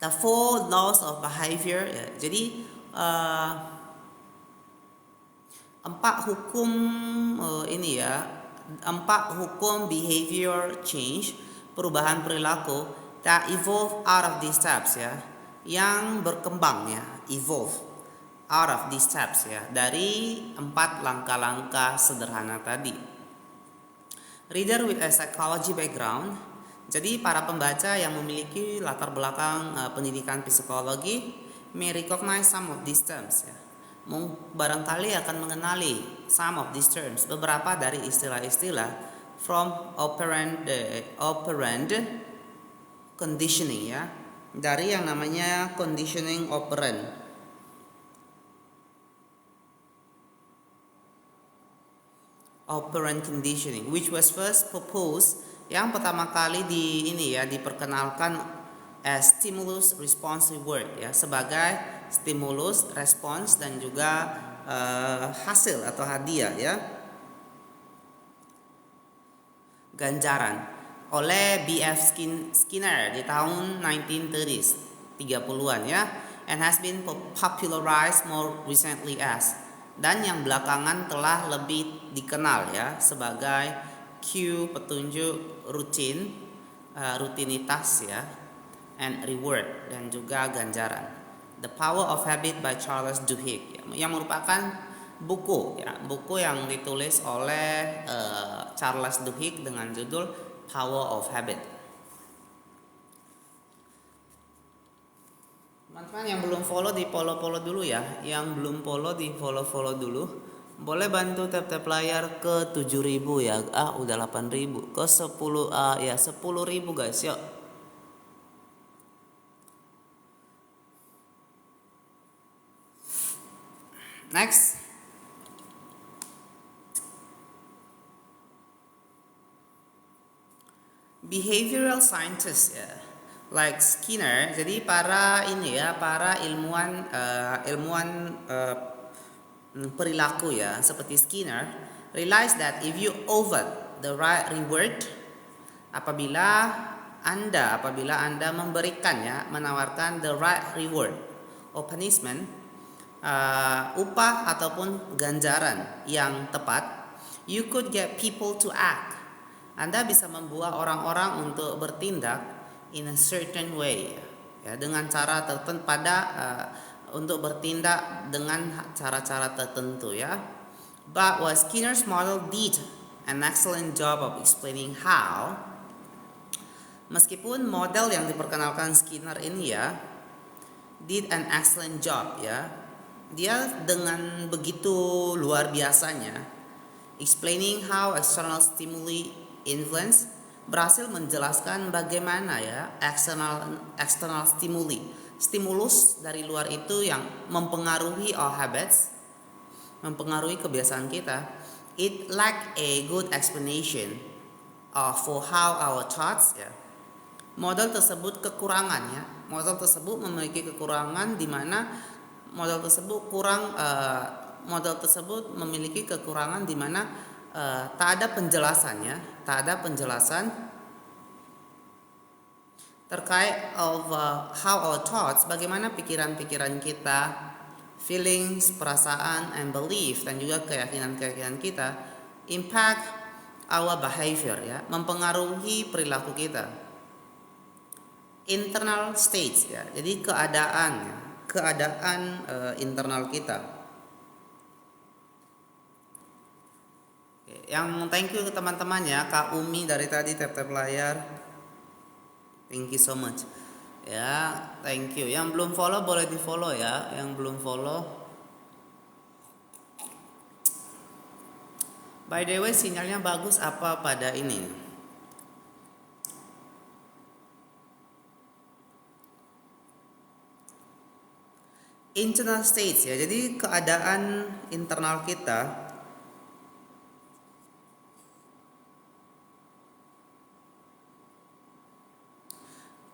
The four laws of behavior ya. Jadi 4 hukum ini ya, 4 hukum behavior change, perubahan perilaku that evolve out of these steps ya, yang berkembang ya, evolve out of these steps ya, dari 4 langkah-langkah sederhana tadi. Reader with a psychology background, jadi para pembaca yang memiliki latar belakang pendidikan psikologi may recognize some of these terms ya. Barangkali akan mengenali some of these terms, beberapa dari istilah-istilah from operand conditioning ya, dari yang namanya conditioning operand. Operant conditioning, which was first proposed, yang pertama kali diperkenalkan as stimulus response reward ya, sebagai stimulus, respons dan juga hasil atau hadiah ya, ganjaran, oleh B.F. Skinner di tahun 1930s, 30-an ya, and has been popularized more recently as, dan yang belakangan telah lebih dikenal ya sebagai cue, petunjuk, rutinitas ya, and reward dan juga ganjaran. The Power of Habit by Charles Duhigg ya, yang merupakan buku yang ditulis oleh Charles Duhigg dengan judul Power of Habit. Teman-teman yang belum follow di follow dulu ya, yang belum follow di follow dulu. Boleh bantu tap layar ke 7.000 ya. Udah 8.000, ke 10 ya 10.000 guys, yuk. Next. Behavioral scientists ya, like Skinner. Jadi para ilmuwan perilaku ya, seperti Skinner, realize that if you offer the right reward, apabila anda memberikan ya, menawarkan the right reward or punishment, upah ataupun ganjaran yang tepat, you could get people to act. Anda bisa membuat orang-orang untuk bertindak in a certain way ya, dengan cara tertentu, untuk bertindak dengan cara-cara tertentu ya. But what Skinner's model did an excellent job of explaining how, meskipun model yang diperkenalkan Skinner ini ya did an excellent job ya, dia dengan begitu luar biasanya explaining how external stimuli influence, berhasil menjelaskan bagaimana ya external stimulus dari luar itu yang mempengaruhi our habits, mempengaruhi kebiasaan kita. It lack a good explanation for how our thoughts ya. Model tersebut memiliki kekurangan di mana model tersebut memiliki kekurangan di mana tak ada penjelasan terkait of how our thoughts, bagaimana pikiran-pikiran kita, feelings, perasaan, and belief, dan juga keyakinan-keyakinan kita impact our behavior ya, mempengaruhi perilaku kita. Internal states ya, jadi keadaan internal kita. Yang thank you ke teman-teman ya, Kak Umi dari tadi tap layar, thank you so much ya, thank you. Yang belum follow boleh di follow ya, yang belum follow. By the way, sinyalnya bagus apa pada ini? Internal states ya, jadi keadaan internal kita.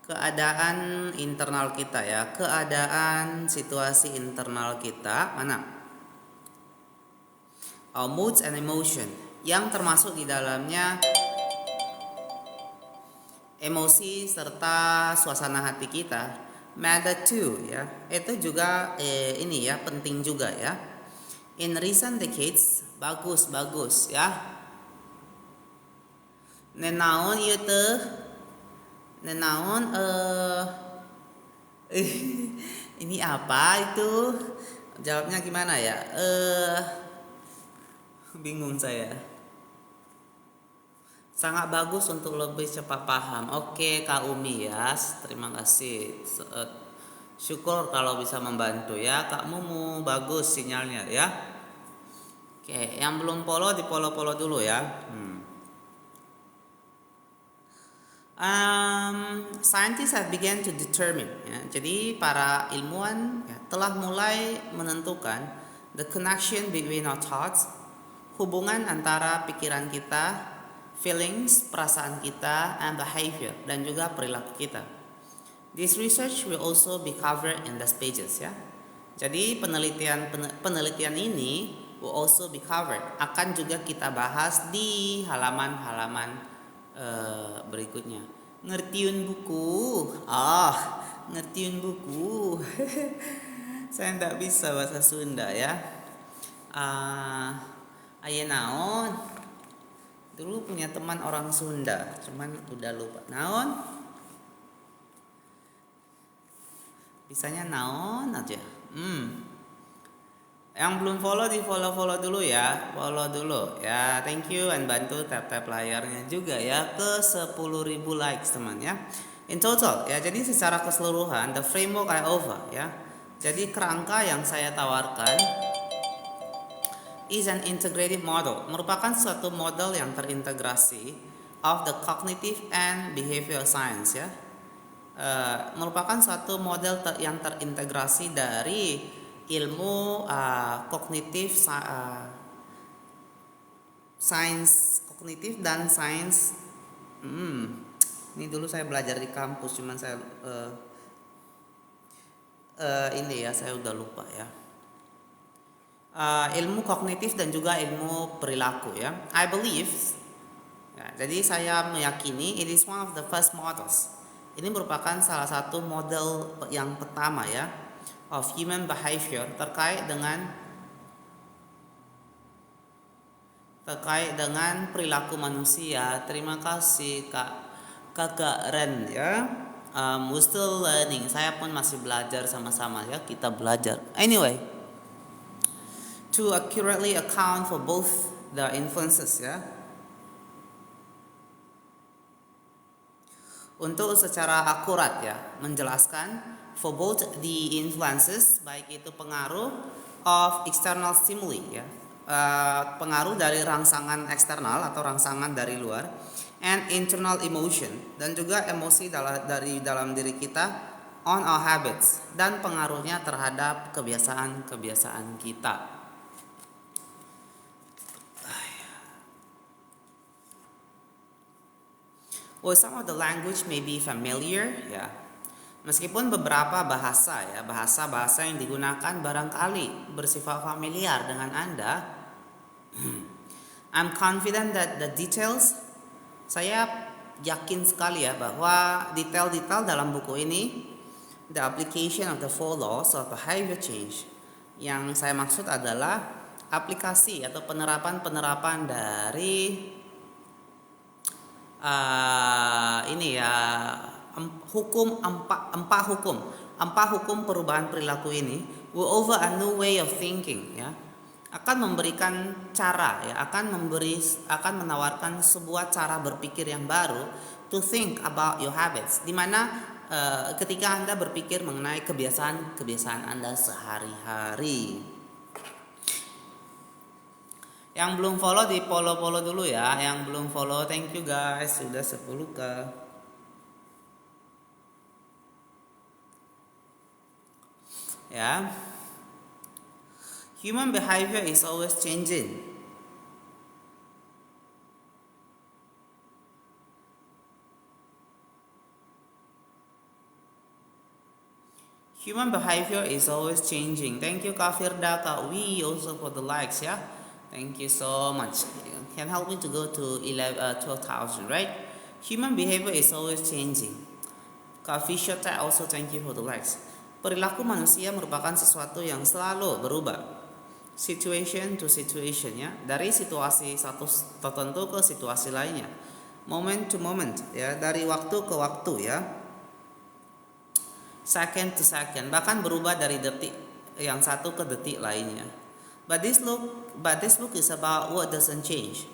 Keadaan internal kita ya, keadaan situasi internal kita mana? Our moods and emotion yang termasuk di dalamnya emosi serta suasana hati kita matter too ya. Itu juga ini ya penting juga ya. In recent decades bagus ya. Nenaon ieu teh? Nenaon ini apa itu? Jawabnya gimana ya? Bingung saya. Sangat bagus untuk lebih cepat paham. Oke, Kak Umi ya, terima kasih. Syukur kalau bisa membantu ya. Kak Mumu bagus sinyalnya ya. Oke, yang belum follow di follow dulu ya. Scientists have begun to determine ya. Jadi para ilmuwan ya, telah mulai menentukan the connection between our thoughts, hubungan antara pikiran kita, feelings, perasaan kita, and behavior, dan juga perilaku kita. This research will also be covered in the pages ya. Jadi penelitian ini will also be covered, akan juga kita bahas di halaman-halaman berikutnya. Ngertiun buku. Ngertiun buku. Saya tidak bisa bahasa Sunda ya. Aya naon? Dulu punya teman orang Sunda, cuman udah lupa. Naon? Bisanya naon aja. Yang belum follow di follow dulu ya. Follow dulu ya. Thank you, and bantu tap layarnya juga ya ke 10.000 likes teman ya. In total ya. Jadi secara keseluruhan the framework I offer ya. Jadi kerangka yang saya tawarkan is an integrated model, merupakan suatu model yang terintegrasi of the cognitive and behavioral science ya. Merupakan suatu model yang terintegrasi dari ilmu kognitif, sains kognitif dan sains. Ini dulu saya belajar di kampus, cuman saya ini ya saya udah lupa ya. Ilmu kognitif dan juga ilmu perilaku ya. I believe. Ya, jadi saya meyakini it is one of the first models. Ini merupakan salah satu model yang pertama ya of human behavior terkait dengan perilaku manusia. Terima kasih Kakak Ren ya. We're still learning. Saya pun masih belajar sama-sama ya. Kita belajar. Anyway, to accurately account for both the influences ya. Untuk secara akurat ya menjelaskan for both the influences, baik itu pengaruh of external stimuli ya, pengaruh dari rangsangan eksternal atau rangsangan dari luar, and internal emotion, dan juga emosi dari dalam diri kita on our habits, dan pengaruhnya terhadap kebiasaan kita. Well, some of the language may be familiar ya. Meskipun beberapa bahasa yang digunakan barangkali bersifat familiar dengan Anda. I'm confident that the details, saya yakin sekali ya bahwa detail-detail dalam buku ini, the application of the 4 laws of behavior change, yang saya maksud adalah aplikasi atau penerapan dari ini ya, empat hukum perubahan perilaku ini will over a new way of thinking ya, akan memberikan cara ya, akan menawarkan sebuah cara berpikir yang baru to think about your habits, di mana ketika Anda berpikir mengenai kebiasaan Anda sehari-hari. Yang belum follow di follow dulu ya. Yang belum follow, thank you guys, sudah 10k. Ya. Human behavior is always changing. Human behavior is always changing. Thank you Kak Firda, Kak Wi also for the likes ya. Thank you so much. Can help me to go to 12,000, right? Human behavior is always changing. Kak Fisher also thank you for the likes. Perilaku manusia merupakan sesuatu yang selalu berubah. Situation to situation ya, dari situasi satu tertentu ke situasi lainnya. Moment to moment ya, dari waktu ke waktu ya. Second to second, bahkan berubah dari detik yang satu ke detik lainnya. But this book is about what doesn't change.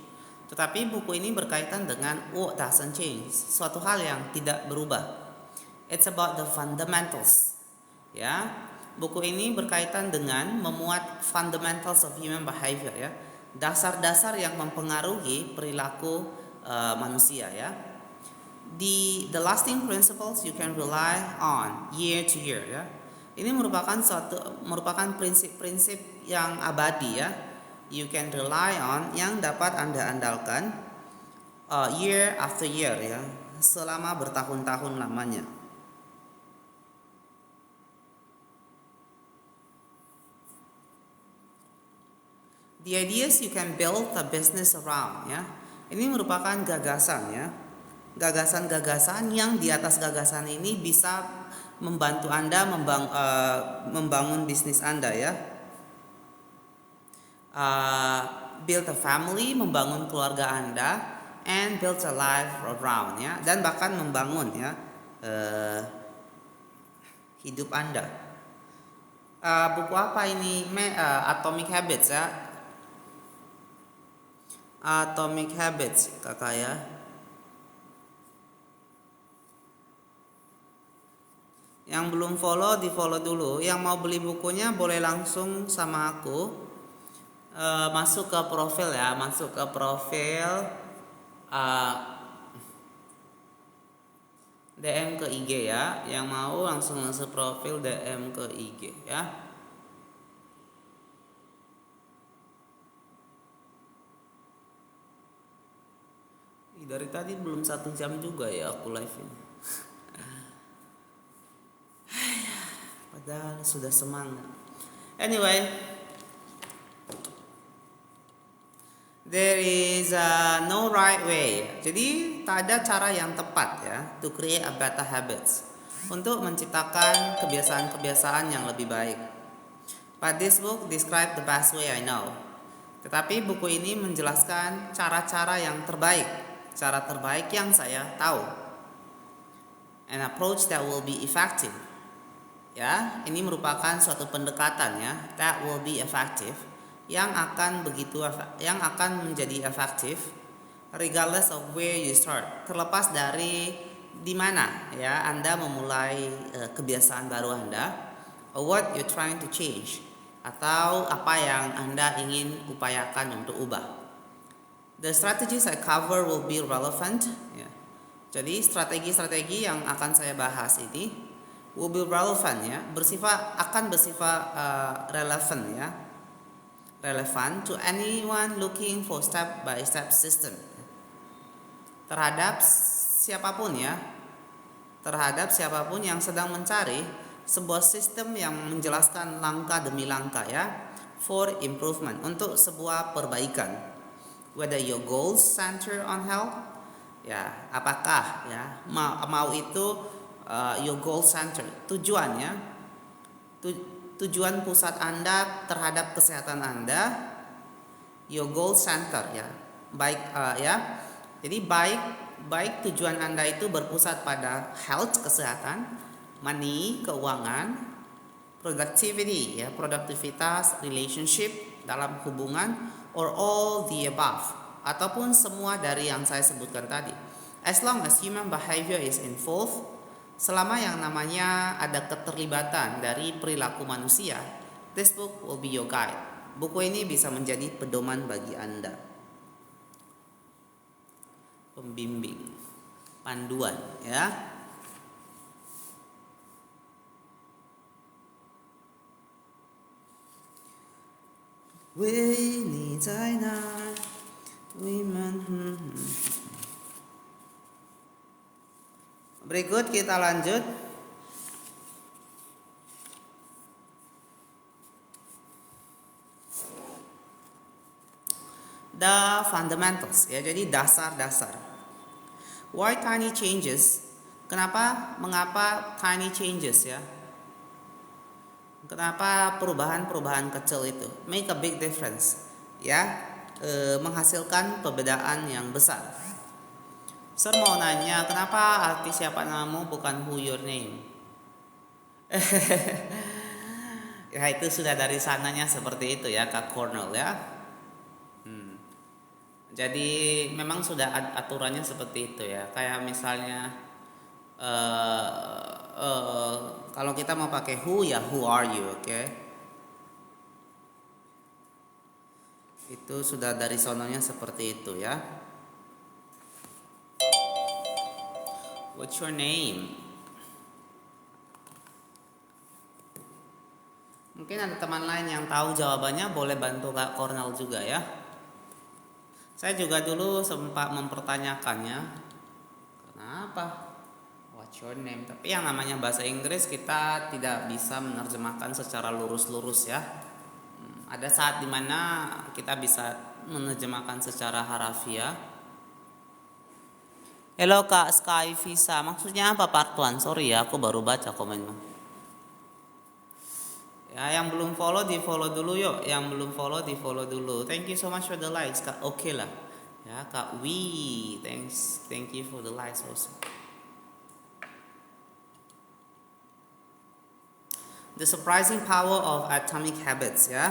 Tetapi buku ini berkaitan dengan what doesn't change, suatu hal yang tidak berubah. It's about the fundamentals. Ya, buku ini berkaitan dengan memuat fundamentals of human behavior ya, dasar-dasar yang mempengaruhi perilaku manusia ya. The lasting principles you can rely on year to year ya. Ini merupakan prinsip-prinsip yang abadi ya. You can rely on, yang dapat Anda andalkan year after year ya, selama bertahun-tahun lamanya. The ideas you can build a business around ya. Ini merupakan gagasan ya. Gagasan-gagasan yang di atas gagasan ini bisa membantu Anda membangun bisnis Anda ya. Build a family, membangun keluarga Anda, and build a life around ya, dan bahkan membangun ya hidup Anda. Buku apa ini? Atomic Habits ya. Atomic Habits kakak ya. Yang belum follow, di follow dulu. Yang mau beli bukunya boleh langsung sama aku. Masuk ke profil ya, masuk ke profil, DM ke IG ya. Yang mau langsung masuk profil, DM ke IG ya. Dari tadi belum 1 jam juga ya aku live ini. Padahal sudah semangat. Anyway, there is no right way. Jadi tak ada cara yang tepat ya to create a better habits, untuk menciptakan kebiasaan-kebiasaan yang lebih baik. But this book describe the best way I know. Tetapi buku ini menjelaskan cara-cara yang terbaik, cara terbaik yang saya tahu. An approach that will be effective. Ya, ini merupakan suatu pendekatan ya, that will be effective, yang akan menjadi efektif regardless of where you start, terlepas dari di mana ya Anda memulai kebiasaan baru Anda, or what you're trying to change, atau apa yang Anda ingin upayakan untuk ubah. The strategies I cover will be relevant ya. Jadi strategi-strategi yang akan saya bahas ini will be relevant ya, akan bersifat relevan ya, relevan to anyone looking for step by step system, terhadap siapapun yang sedang mencari sebuah sistem yang menjelaskan langkah demi langkah ya, for improvement, untuk sebuah perbaikan. Whether your goals center on health ya, apakah ya mau itu your goal center, tujuannya, tujuan pusat Anda terhadap kesehatan Anda, your goal center ya, baik ya. Jadi baik tujuan Anda itu berpusat pada health, kesehatan, money, keuangan, productivity ya, produktivitas, relationship, dalam hubungan, or all the above, ataupun semua dari yang saya sebutkan tadi. As long as human behavior is involved, selama yang namanya ada keterlibatan dari perilaku manusia, this book will be your guide. Buku ini bisa menjadi pedoman bagi Anda. Pembimbing, panduan ya. Berikut kita lanjut. the fundamentals ya, jadi dasar-dasar. Why tiny changes? Mengapa tiny changes ya? Kenapa perubahan-perubahan kecil itu make a big difference ya, menghasilkan perbedaan yang besar. Sir mau nanya, kenapa arti siapa namamu bukan who your name? Ya itu sudah dari sananya seperti itu ya Kak Cornel ya. Jadi memang sudah aturannya seperti itu ya. Kayak misalnya kalau kita mau pakai who ya who are you, oke? Itu sudah dari sononya seperti itu ya. What's your name? Mungkin ada teman lain yang tahu jawabannya, boleh bantu Kak Cornel juga ya. Saya juga dulu sempat mempertanyakannya, kenapa what's your name? Tapi yang namanya bahasa Inggris kita tidak bisa menerjemahkan secara lurus-lurus ya. Ada saat dimana kita bisa menerjemahkan secara harafiah. Hello Kak Sky Visa, maksudnya apa Pak Tuan? Sorry ya, aku baru baca komenmu. Ya, yang belum follow di follow dulu yuk. Yang belum follow di follow dulu. Thank you so much for the likes Kak. Oke lah. Ya Kak Wi, thank you for the likes also. The surprising power of atomic habits ya.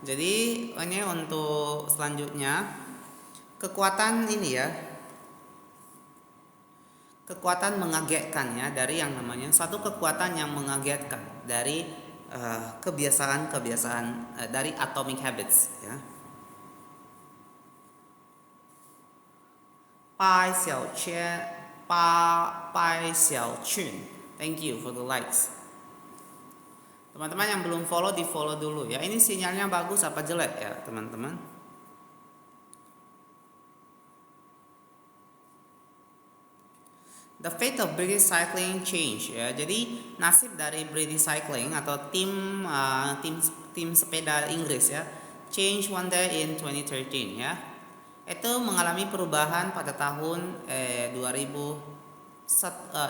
Jadi ini untuk selanjutnya kekuatan ini ya. Kekuatan mengagetkan ya, dari yang namanya satu kekuatan yang mengagetkan dari kebiasaan-kebiasaan dari atomic habits ya. Pai Xiao Chun, thank you for the likes. Teman-teman yang belum follow di follow dulu ya. Ini sinyalnya bagus apa jelek ya teman-teman? The fate of British Cycling change ya. Jadi nasib dari British Cycling atau tim sepeda Inggris ya, change one day in 2013 ya. Itu mengalami perubahan pada tahun 2000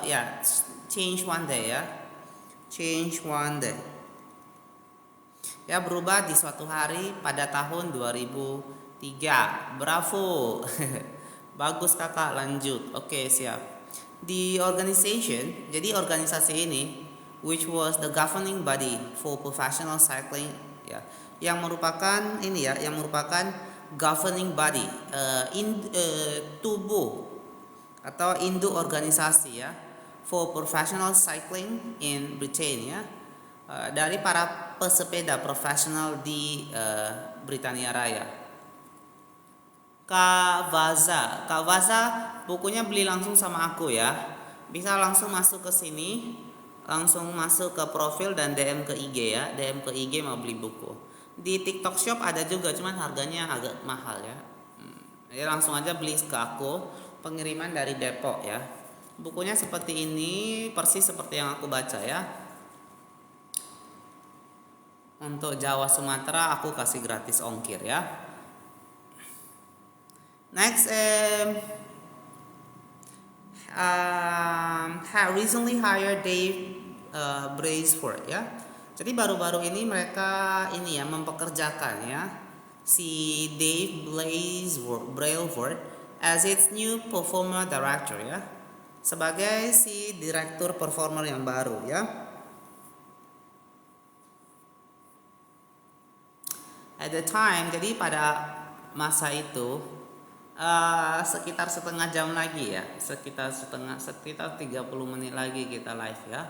ya, change one day ya. Change one day. Ya, berubah di suatu hari pada tahun 2003. Bravo. Bagus Kakak, lanjut. Oke, siap. The organization, jadi organisasi ini, which was the governing body for professional cycling, ya, yang merupakan governing body, tubuh atau induk organisasi ya, for professional cycling in Britain ya, dari para pesepeda profesional di Britania Raya. Kak Vaza, bukunya beli langsung sama aku ya. Bisa langsung masuk ke sini, langsung masuk ke profil dan DM ke IG ya. DM ke IG mau beli buku. Di TikTok Shop ada juga, cuman harganya agak mahal ya. Jadi langsung aja beli ke aku, pengiriman dari Depok ya. Bukunya seperti ini, persis seperti yang aku baca ya. Untuk Jawa Sumatera aku kasih gratis ongkir ya. Next, recently hired Dave Brailsford ya. Jadi baru-baru ini mereka mempekerjakan ya si Dave Brailsford as its new performer director ya, sebagai si direktur performer yang baru ya. At the time, jadi pada masa itu sekitar setengah jam lagi ya, sekitar 30 menit lagi kita live ya.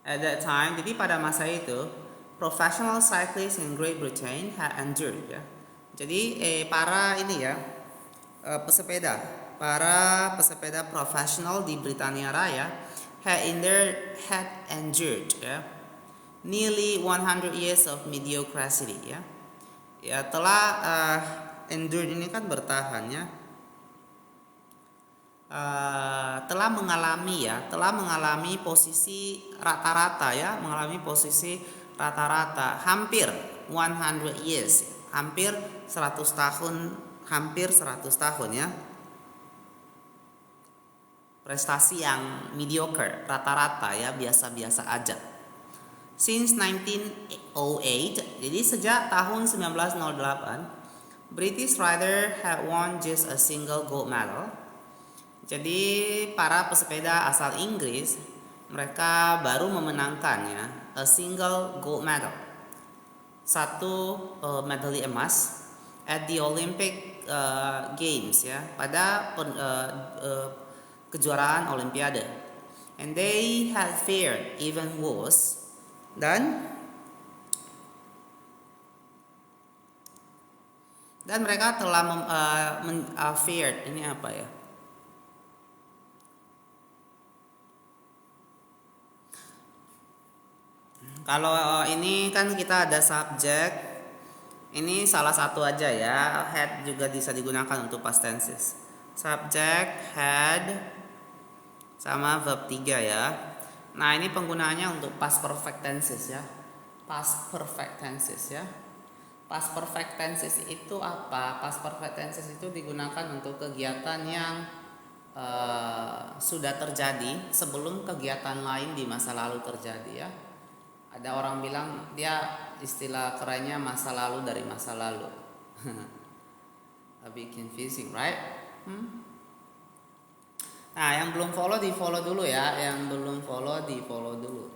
At that time, jadi pada masa itu professional cyclists in Great Britain had endured ya. Jadi para pesepeda profesional di Britania Raya had endured ya nearly 100 years of mediocrity ya. Ya telah endure ini kan bertahan ya. Telah mengalami posisi rata-rata ya, hampir 100 years, hampir 100 tahun ya. Prestasi yang mediocre, rata-rata ya, biasa-biasa aja. Since 1908, jadi sejak tahun 1908, British rider had won just a single gold medal. Jadi para pesepeda asal Inggris, mereka baru memenangkannya a single gold medal, satu medali emas at the Olympic Games ya, pada kejuaraan Olimpiade. And they had fared even worse, dan mereka telah fared, ini apa ya? Kalau ini kan kita ada subjek, ini salah satu aja ya. Had juga bisa digunakan untuk past tenses. Subjek, had, sama verb 3 ya. Nah ini penggunaannya untuk past perfect tenses ya. Past perfect tenses ya. Past perfect tenses itu apa? Past perfect tenses itu digunakan untuk kegiatan yang sudah terjadi sebelum kegiatan lain di masa lalu terjadi ya. Ada orang bilang dia istilah kerennya masa lalu dari masa lalu. A bit confusing, right? Nah, yang belum follow di follow dulu ya. Yang belum follow di follow dulu.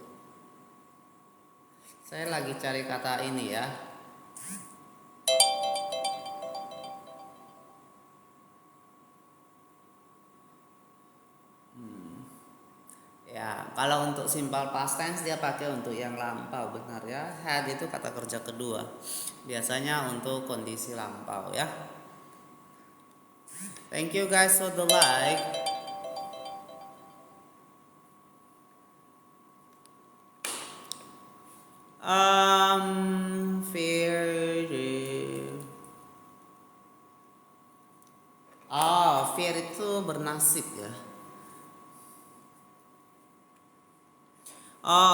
Saya lagi cari kata ini ya. Ya, kalau untuk simple past tense dia pakai untuk yang lampau, benar ya. Had itu kata kerja kedua. Biasanya untuk kondisi lampau ya. Thank you guys for the like. Fear itu bernasib ya.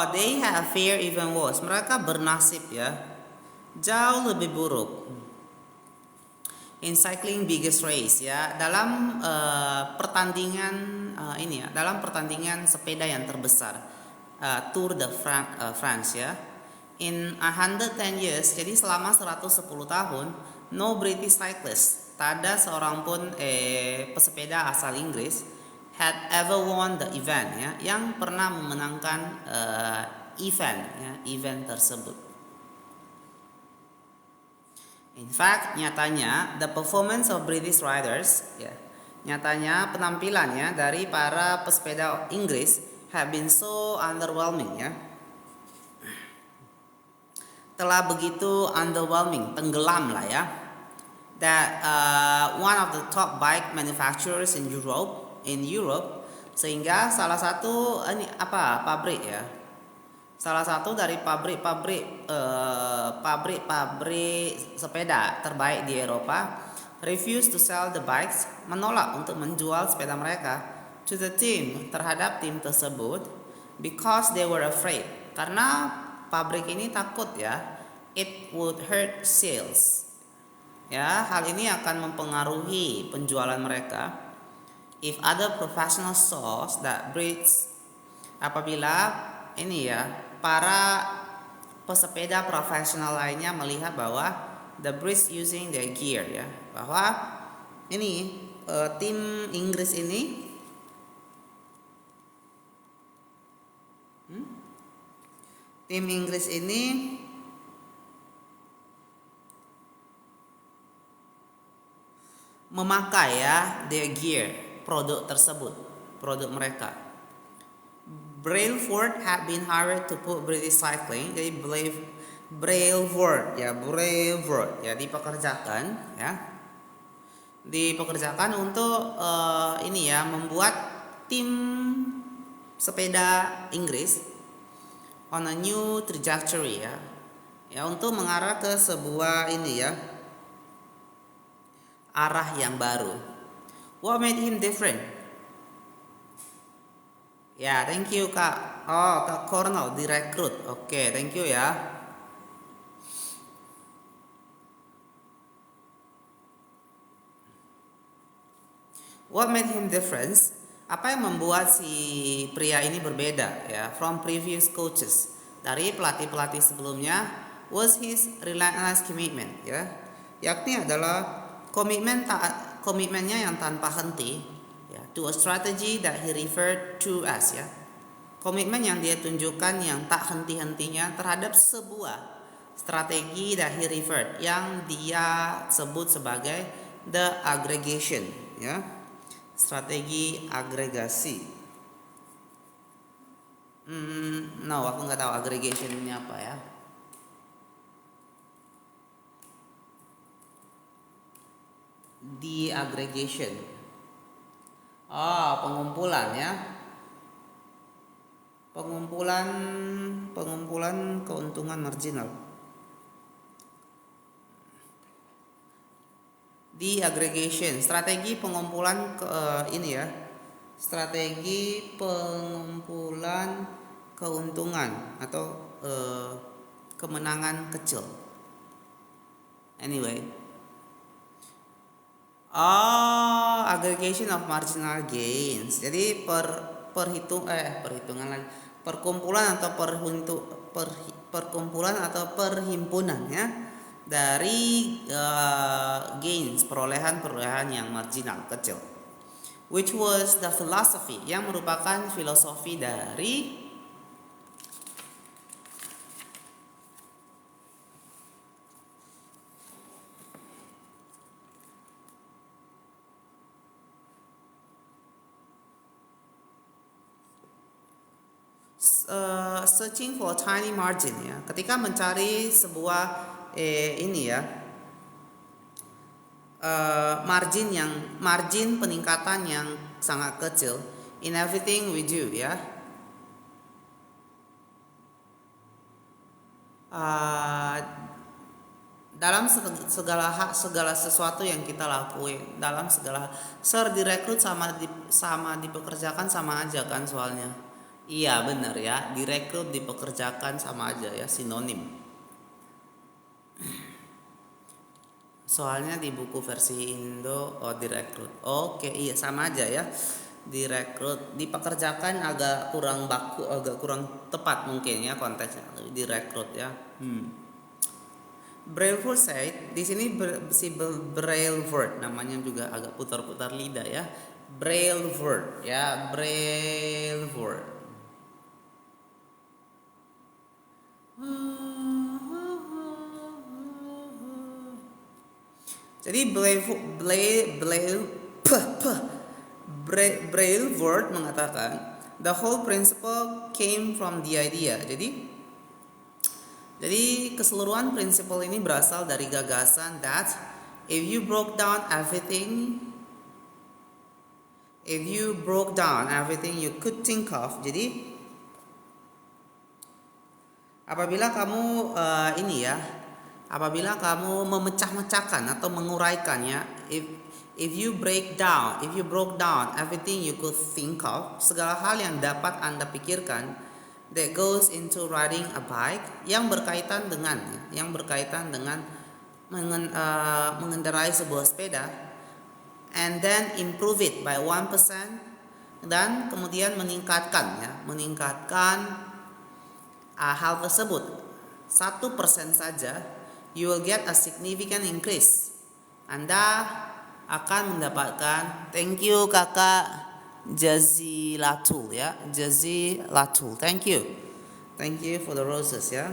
They have fear even worse. Mereka bernasib ya, jauh lebih buruk. In cycling biggest race ya, dalam pertandingan ini ya, dalam pertandingan sepeda yang terbesar, Tour de France ya. In 110 years, jadi selama 110 tahun, no British cyclist, tak ada seorang pun pesepeda asal Inggris had ever won the event ya, yang pernah memenangkan event tersebut. In fact, nyatanya the performance of British riders ya, nyatanya penampilannya dari para pesepeda Inggris have been so underwhelming ya. Telah begitu underwhelming, tenggelam lah ya. That one of the top bike manufacturers in Europe, sehingga salah satu pabrik ya, salah satu dari pabrik sepeda terbaik di Eropa refused to sell the bikes, menolak untuk menjual sepeda mereka to the team, terhadap tim tersebut, because they were afraid, karena pabrik ini takut ya, it would hurt sales ya, hal ini akan mempengaruhi penjualan mereka. If other professional stores that breeds, apabila ini ya, para pesepeda profesional lainnya melihat bahwa the Brits using their gear ya, bahwa ini tim Inggris ini memakai ya their gear, produk tersebut, produk mereka. Brailsford had been hired to put British cycling, jadi Brailsford ya dipekerjakan untuk ini ya, membuat tim sepeda Inggris on a new trajectory ya, untuk mengarah ke sebuah ini ya, arah yang baru. What made him different? Ya, thank you Kak. Kak Cornell direkrut. Oke, thank you ya. What made him different? Apa yang membuat si pria ini berbeda ya from previous coaches dari pelatih-pelatih sebelumnya was his relentless commitment ya. Yakni adalah komitmennya yang tanpa henti ya to a strategy that he referred to as ya. Komitmen yang dia tunjukkan yang tak henti-hentinya terhadap sebuah strategi that he referred yang dia sebut sebagai the aggregation ya. Strategi agregasi. No, aku nggak tahu aggregation ini apa ya. The aggregation. Pengumpulan ya. Pengumpulan keuntungan marginal. The aggregation, strategi pengumpulan ini ya. Strategi pengumpulan keuntungan atau kemenangan kecil. Anyway. Aggregation of marginal gains. Jadi perhitungan lagi. Perkumpulan atau perkumpulan atau perhimpunan ya dari gains perolehan yang marginal kecil. Which was the philosophy yang merupakan filosofi dari searching for tiny margin ya. Ketika mencari sebuah ini ya margin peningkatan yang sangat kecil in everything we do ya. Dalam segala sesuatu yang kita lakuin, dalam segala direkrut sama dipekerjakan sama aja kan soalnya. Iya bener ya, direkrut dipekerjakan sama aja ya, sinonim. Soalnya di buku versi Indo direkrut. Oke, iya sama aja ya. Direkrut, dipekerjakan agak kurang baku, agak kurang tepat mungkin ya konteksnya. Direkrut ya. Brailsford said, di sini si Brailsford namanya juga agak putar-putar lidah ya. Brailsford ya, Brailsford. Jadi Brailsford mengatakan the whole principle came from the idea. Jadi keseluruhan prinsip ini berasal dari gagasan that if you broke down everything you could think of. Jadi apabila kamu apabila kamu memecah-mecahkan atau menguraikannya, if you broke down everything you could think of, segala hal yang dapat Anda pikirkan, that goes into riding a bike, yang berkaitan dengan mengendarai sebuah sepeda, and then improve it by 1%, dan kemudian meningkatkan hal tersebut 1% saja, you will get a significant increase. Anda akan mendapatkan, thank you kakak Jazilatul ya, Jazilatul, thank you for the roses ya.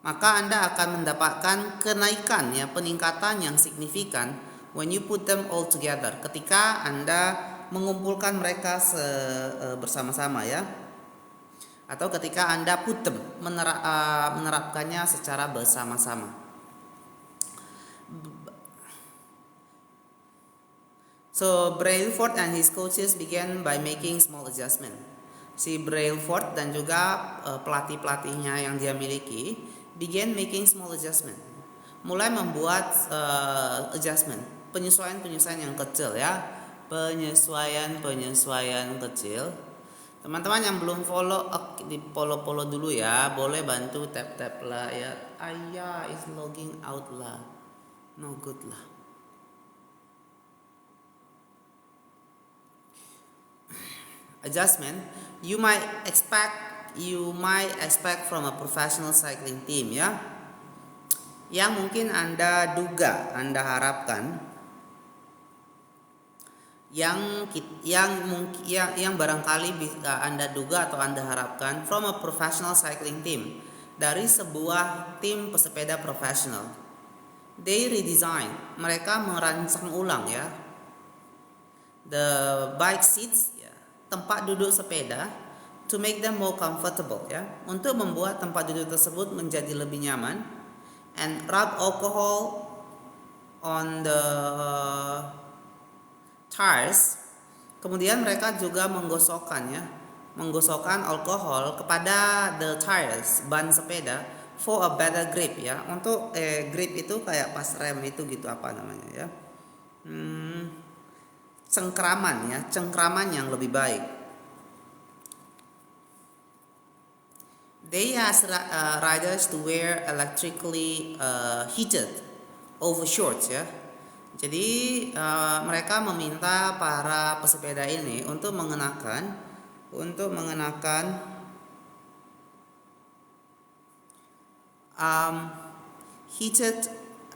Maka Anda akan mendapatkan kenaikan ya, peningkatan yang signifikan when you put them all together, ketika Anda mengumpulkan mereka bersama-sama ya, atau ketika Anda menerapkannya secara bersama-sama. So Brailsford and his coaches began by making small adjustment. Si Brailsford dan juga pelatih-pelatihnya yang dia miliki began making small adjustment. Mulai membuat adjustment, penyesuaian yang kecil ya. Penyesuaian kecil. Teman-teman yang belum follow, di follow dulu ya. Boleh bantu tap lah ya. Ayah is logging out lah. No good lah. adjustment you might expect from a professional cycling team ya, yang mungkin Anda duga, Anda harapkan, yang barangkali bisa Anda duga atau Anda harapkan from a professional cycling team, dari sebuah tim pesepeda profesional. They redesign, mereka merancang ulang ya, the bike seats ya, tempat duduk sepeda, to make them more comfortable ya, untuk membuat tempat duduk tersebut menjadi lebih nyaman, and rub alcohol on the tires. Kemudian mereka juga menggosokkan alkohol kepada the tires, ban sepeda, for a better grip ya, untuk grip itu kayak pas rem itu gitu, apa namanya ya, cengkraman yang lebih baik. They ask riders to wear electrically heated overshorts ya. Jadi mereka meminta para pesepeda ini untuk mengenakan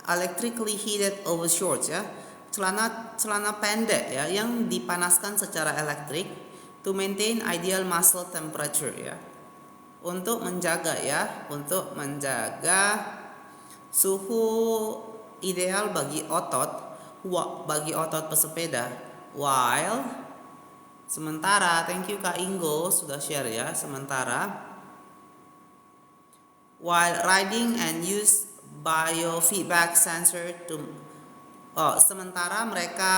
electrically heated overshorts ya, celana pendek ya yang dipanaskan secara elektrik, to maintain ideal muscle temperature ya, untuk menjaga suhu ideal bagi otot pesepeda, sementara thank you Kak Ingo sudah share ya, while riding and use biofeedback sensor sementara mereka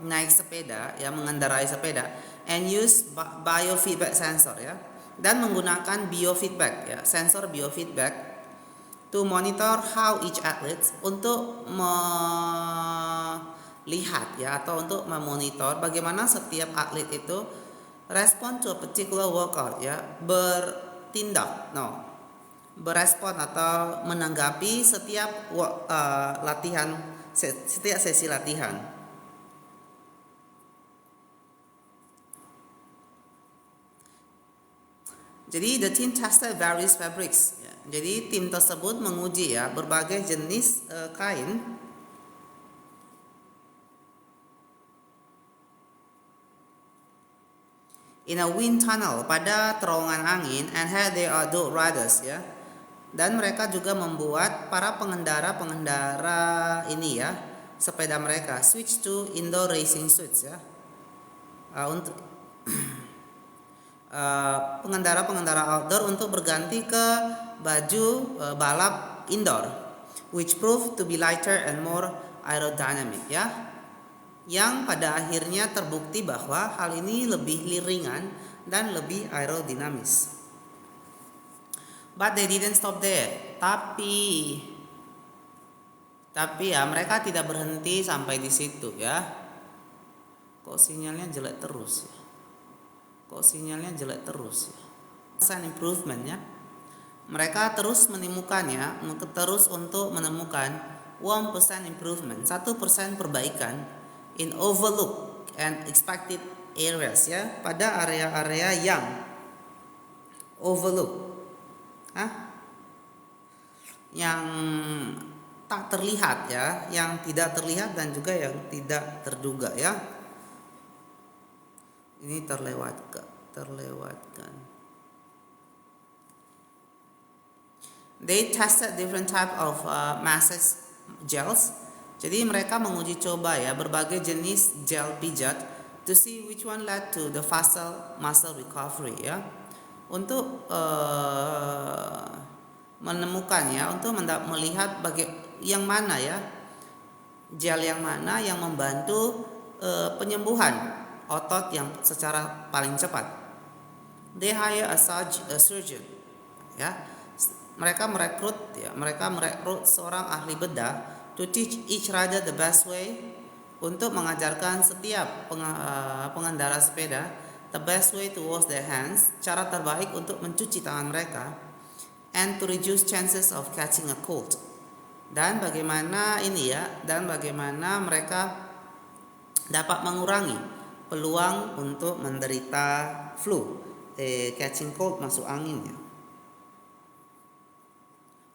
naik sepeda ya, mengendarai sepeda, and use biofeedback sensor ya, dan menggunakan sensor biofeedback to monitor how each athlete, untuk melihat ya, atau untuk memonitor bagaimana setiap atlet itu respond to a particular workout ya, berespon atau menanggapi setiap sesi latihan. Jadi the team tested various fabrics ya. Jadi tim tersebut menguji ya berbagai jenis kain in a wind tunnel, pada terowongan angin, and had their adult riders ya. Dan mereka juga membuat para pengendara ini ya, sepeda mereka switch to indoor racing suits ya, untuk pengendara outdoor untuk berganti ke baju balap indoor, which proved to be lighter and more aerodynamic ya, yang pada akhirnya terbukti bahwa hal ini lebih ringan dan lebih aerodinamis. But they didn't stop there. Tapi ya mereka tidak berhenti sampai di situ ya. Kok sinyalnya jelek terus ya? Improvement ya. Mereka terus untuk menemukan 1% improvement, 1% perbaikan in overlooked and expected areas ya, pada area-area yang overlooked, yang tak terlihat ya, yang tidak terlihat dan juga yang tidak terduga ya. Ini terlewatkan. They tested different type of massage gels. Jadi mereka menguji coba ya berbagai jenis gel pijat to see which one led to the faster muscle recovery ya. Untuk menemukan ya, untuk melihat yang mana ya, gel yang mana yang membantu penyembuhan otot yang secara paling cepat. They hire a surgeon ya. Mereka merekrut seorang ahli bedah to teach each rider the best way, untuk mengajarkan setiap pengendara sepeda the best way to wash their hands, cara terbaik untuk mencuci tangan mereka, and to reduce chances of catching a cold. Dan bagaimana mereka dapat mengurangi peluang untuk menderita flu, catching cold, masuk angin ya.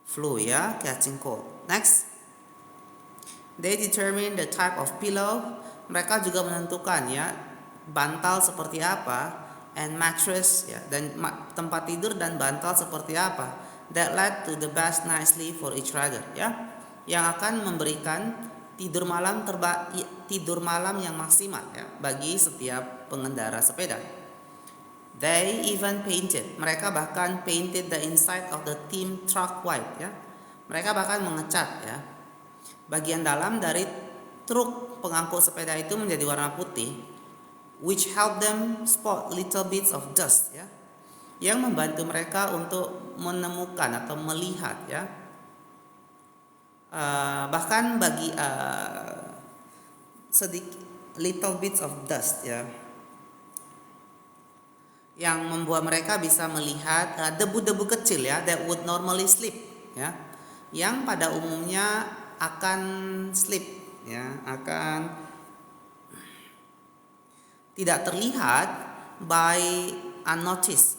Flu ya, catching cold. Next, they determine the type of pillow. Mereka juga menentukan ya bantal seperti apa, and mattress ya, dan tempat tidur dan bantal seperti apa, that led to the best night's sleep for each rider ya, yang akan memberikan tidur malam yang maksimal ya bagi setiap pengendara sepeda. They even painted, mereka bahkan painted the inside of the team truck white ya. Mereka bahkan mengecat ya bagian dalam dari truk pengangkut sepeda itu menjadi warna putih, which help them spot little bits of dust ya, yang membantu mereka untuk menemukan atau melihat ya, bahkan bagi sedikit little bits of dust ya, yang membuat mereka bisa melihat debu-debu kecil ya, that would normally slip ya, yang pada umumnya akan slip ya, akan tidak terlihat by unnoticed.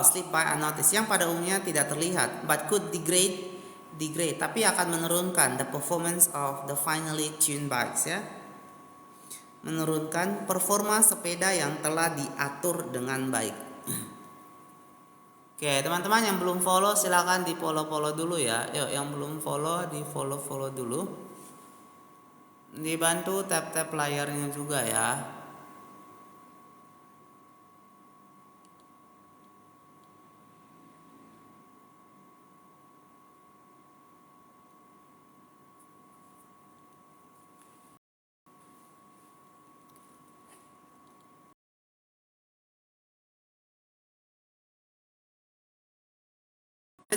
Slip by unnoticed, yang pada umumnya tidak terlihat, but could degrade, tapi akan menurunkan the performance of the finely tuned bikes ya, menurunkan performa sepeda yang telah diatur dengan baik. Oke, teman-teman yang belum follow silakan di follow dulu ya. Yuk, yang belum follow di follow dulu. Dibantu tap layarnya juga ya.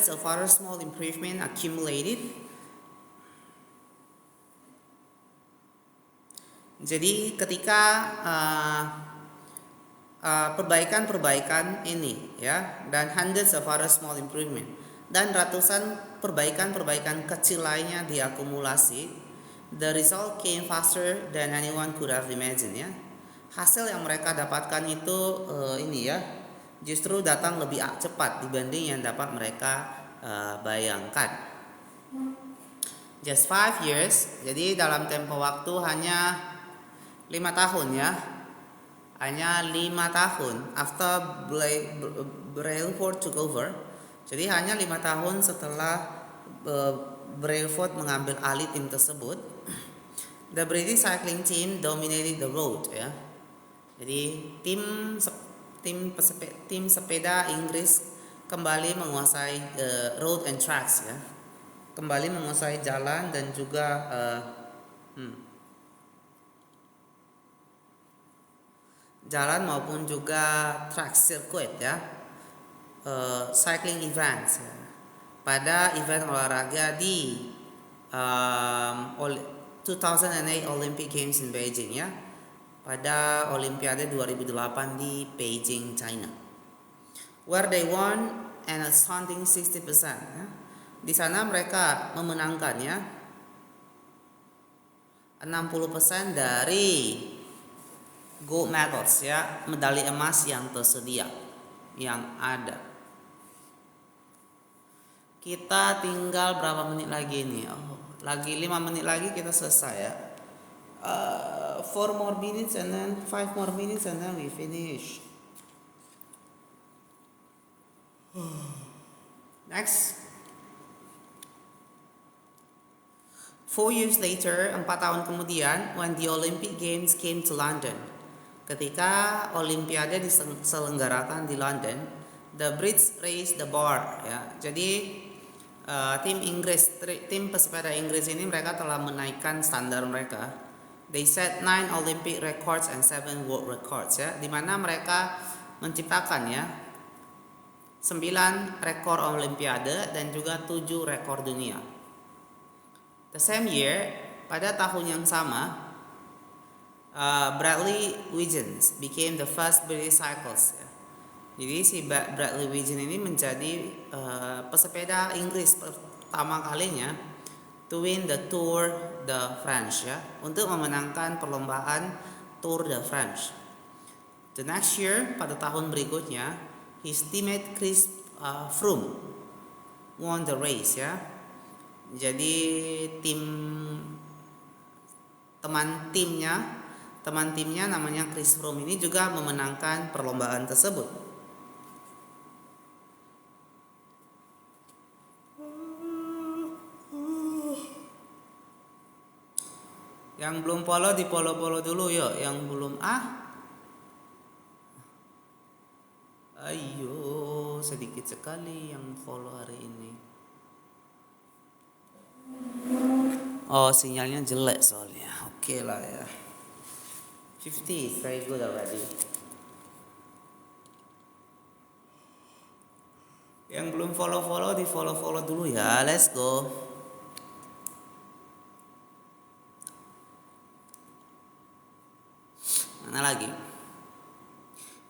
So far, small improvement accumulated. Jadi ketika perbaikan ini ya, dan hundreds of other small improvement, dan ratusan perbaikan kecil lainnya diakumulasi, the result came faster than anyone could have imagined ya. Hasil yang mereka dapatkan itu ini ya, justru datang lebih cepat dibanding yang dapat mereka bayangkan. Just 5 years, jadi dalam tempo waktu hanya 5 tahun ya, hanya 5 tahun after Brailsford took over. Jadi hanya 5 tahun setelah Brailsford mengambil alih tim tersebut, the British cycling team dominated the road ya. Jadi tim sepeda Inggris kembali menguasai road and tracks ya, kembali menguasai jalan dan juga jalan maupun juga track circuit ya, cycling events ya, pada event olahraga di 2008 Olympic Games in Beijing ya, pada Olimpiade 2008 di Beijing, China, where they won an astounding 60% ya. Di sana mereka memenangkan ya 60% dari gold medals ya, medali emas yang tersedia yang ada. Kita tinggal berapa menit lagi nih? Lagi 5 menit lagi kita selesai ya. 4 more minutes and then 5 more minutes and then we finish. Next. 4 years later, 4 tahun kemudian, when the Olympic Games came to London, ketika Olimpiade diselenggarakan di London, the Brits raised the bar ya. Jadi tim pesepeda Inggris ini mereka telah menaikkan standar mereka. They set 9 Olympic records and 7 world records ya, di mana mereka menciptakan ya 9 rekor Olimpiade dan juga 7 rekor dunia. The same year, pada tahun yang sama, Bradley Wiggins became the first British cyclist ya. Jadi si Bradley Wiggins ini menjadi pesepeda Inggris pertama kalinya to win the Tour de France ya, untuk memenangkan perlombaan Tour de France. The next year, pada tahun berikutnya, his teammate Chris Froome won the race ya. Jadi teman timnya namanya Chris Froome ini juga memenangkan perlombaan tersebut. Yang belum follow di follow dulu yuk. Yang belum ayo, sedikit sekali yang follow hari ini. Oh, sinyalnya jelek soalnya. Oke lah ya. 50 very good already. Yang belum follow di follow dulu ya. Let's go. Mana lagi?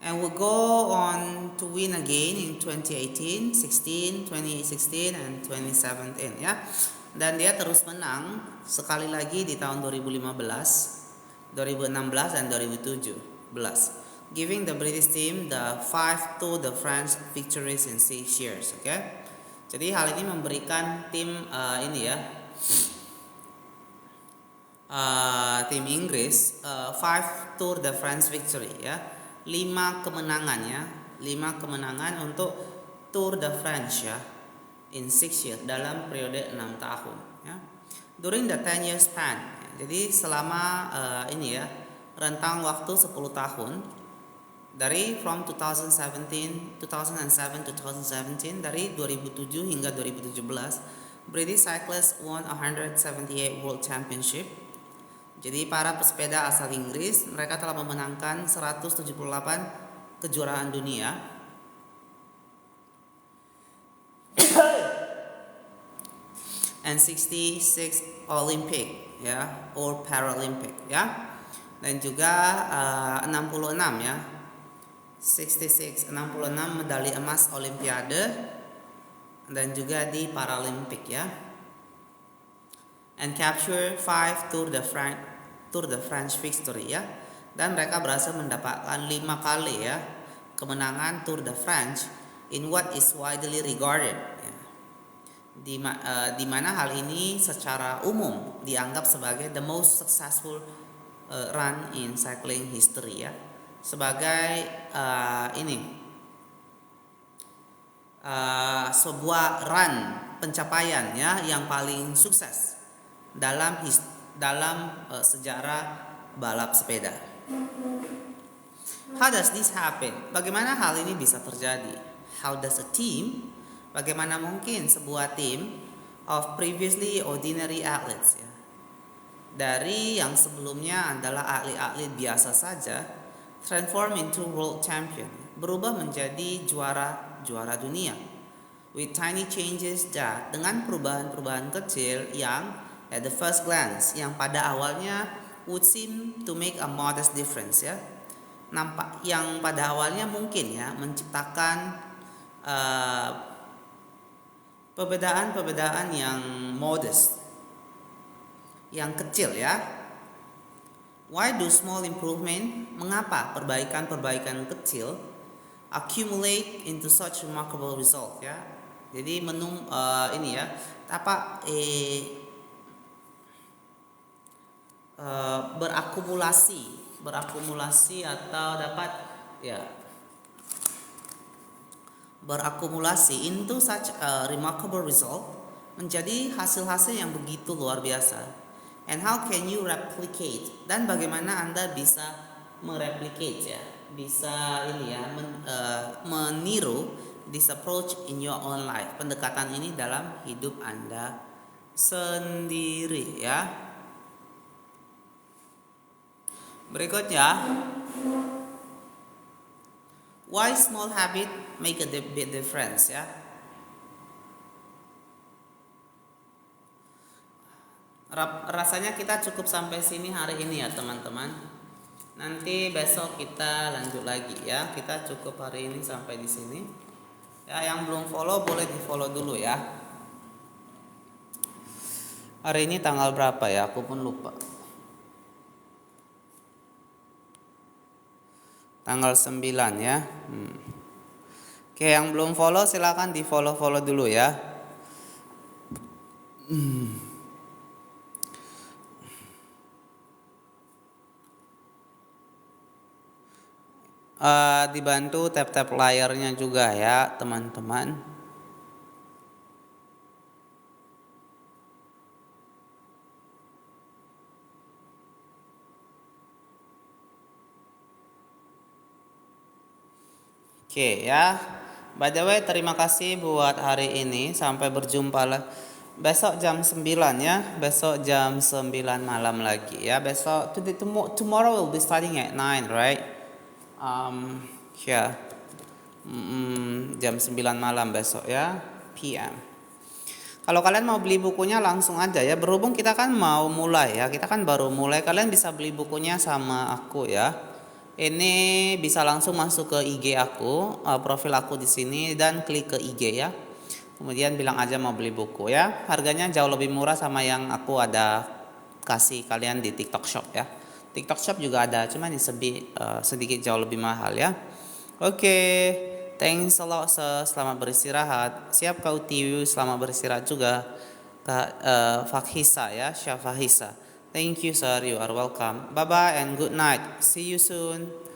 And we'll go on to win again in 2018, 16, 2016 and 2017 ya. Dan dia terus menang sekali lagi di tahun 2015, 2016 dan 2017, giving the British team the 5 Tour de France victories in 6 years. Okay? Jadi hal ini memberikan tim tim Inggris 5 Tour de France victory ya, 5 kemenangan untuk Tour de France ya, in 6 years, dalam periode 6 tahun ya. During the 10 year span, jadi selama rentang waktu 10 tahun, dari from 2007 to 2017, dari 2007 hingga 2017, British cyclists won 178 World Championship. Jadi para pesepeda asal Inggris, mereka telah memenangkan 178 kejuaraan dunia. And 66 Olympic ya, or Paralympic ya. Dan juga 66 ya. 66 medali emas Olimpiade dan juga di Paralympic ya. And capture 5 Tour de France victory ya. Dan mereka berhasil mendapatkan 5 kali ya kemenangan Tour de France in what is widely regarded ya. Di mana hal ini secara umum dianggap sebagai the most successful run in cycling history ya, sebagai sebuah run pencapaian ya yang paling sukses dalam sejarah balap sepeda. How does this happen? Bagaimana hal ini bisa terjadi? How does a team, bagaimana mungkin sebuah tim of previously ordinary athletes ya, dari yang sebelumnya adalah atlet-atlet biasa saja, transform into world champion, berubah menjadi juara dunia, with tiny changes that, dengan perubahan-perubahan kecil yang at the first glance, yang pada awalnya would seem to make a modest difference ya, yang pada awalnya mungkin ya menciptakan perbedaan yang modest, yang kecil ya. Why do small improvement? Mengapa perbaikan kecil accumulate into such remarkable result ya? Jadi berakumulasi atau dapat ya berakumulasi into such a remarkable result, menjadi hasil-hasil yang begitu luar biasa. And how can you replicate? Dan bagaimana Anda bisa mereplicate ya, bisa meniru this approach in your own life, pendekatan ini dalam hidup Anda sendiri ya. Berikutnya, why small habit make a big difference ya. Rasanya kita cukup sampai sini hari ini ya teman-teman. Nanti besok kita lanjut lagi ya. Kita cukup hari ini sampai di sini. Ya, yang belum follow boleh di-follow dulu ya. Hari ini tanggal berapa ya? Aku pun lupa. Tanggal 9 ya. Oke, yang belum follow silakan di follow dulu ya. Dibantu tap layarnya juga ya teman-teman. Oke ya. By the way, terima kasih buat hari ini. Sampai berjumpa lah. Besok jam 9 ya. Besok jam 9 malam lagi ya. Besok tomorrow will be starting at 9, right? Yeah. Jam 9 malam besok ya. PM. Kalau kalian mau beli bukunya langsung aja ya. Berhubung kita kan mau mulai ya. Kita kan baru mulai. Kalian bisa beli bukunya sama aku ya. Ini bisa langsung masuk ke IG aku, profil aku di sini dan klik ke IG ya. Kemudian bilang aja mau beli buku ya. Harganya jauh lebih murah sama yang aku ada kasih kalian di TikTok Shop ya. TikTok Shop juga ada, cuman sedikit jauh lebih mahal ya. Oke, thanks a lot selamat beristirahat. Siap kau TU selamat beristirahat juga. Kak Fakhisa ya, Syafahisa. Thank you sir, you are welcome. Bye bye and good night. See you soon.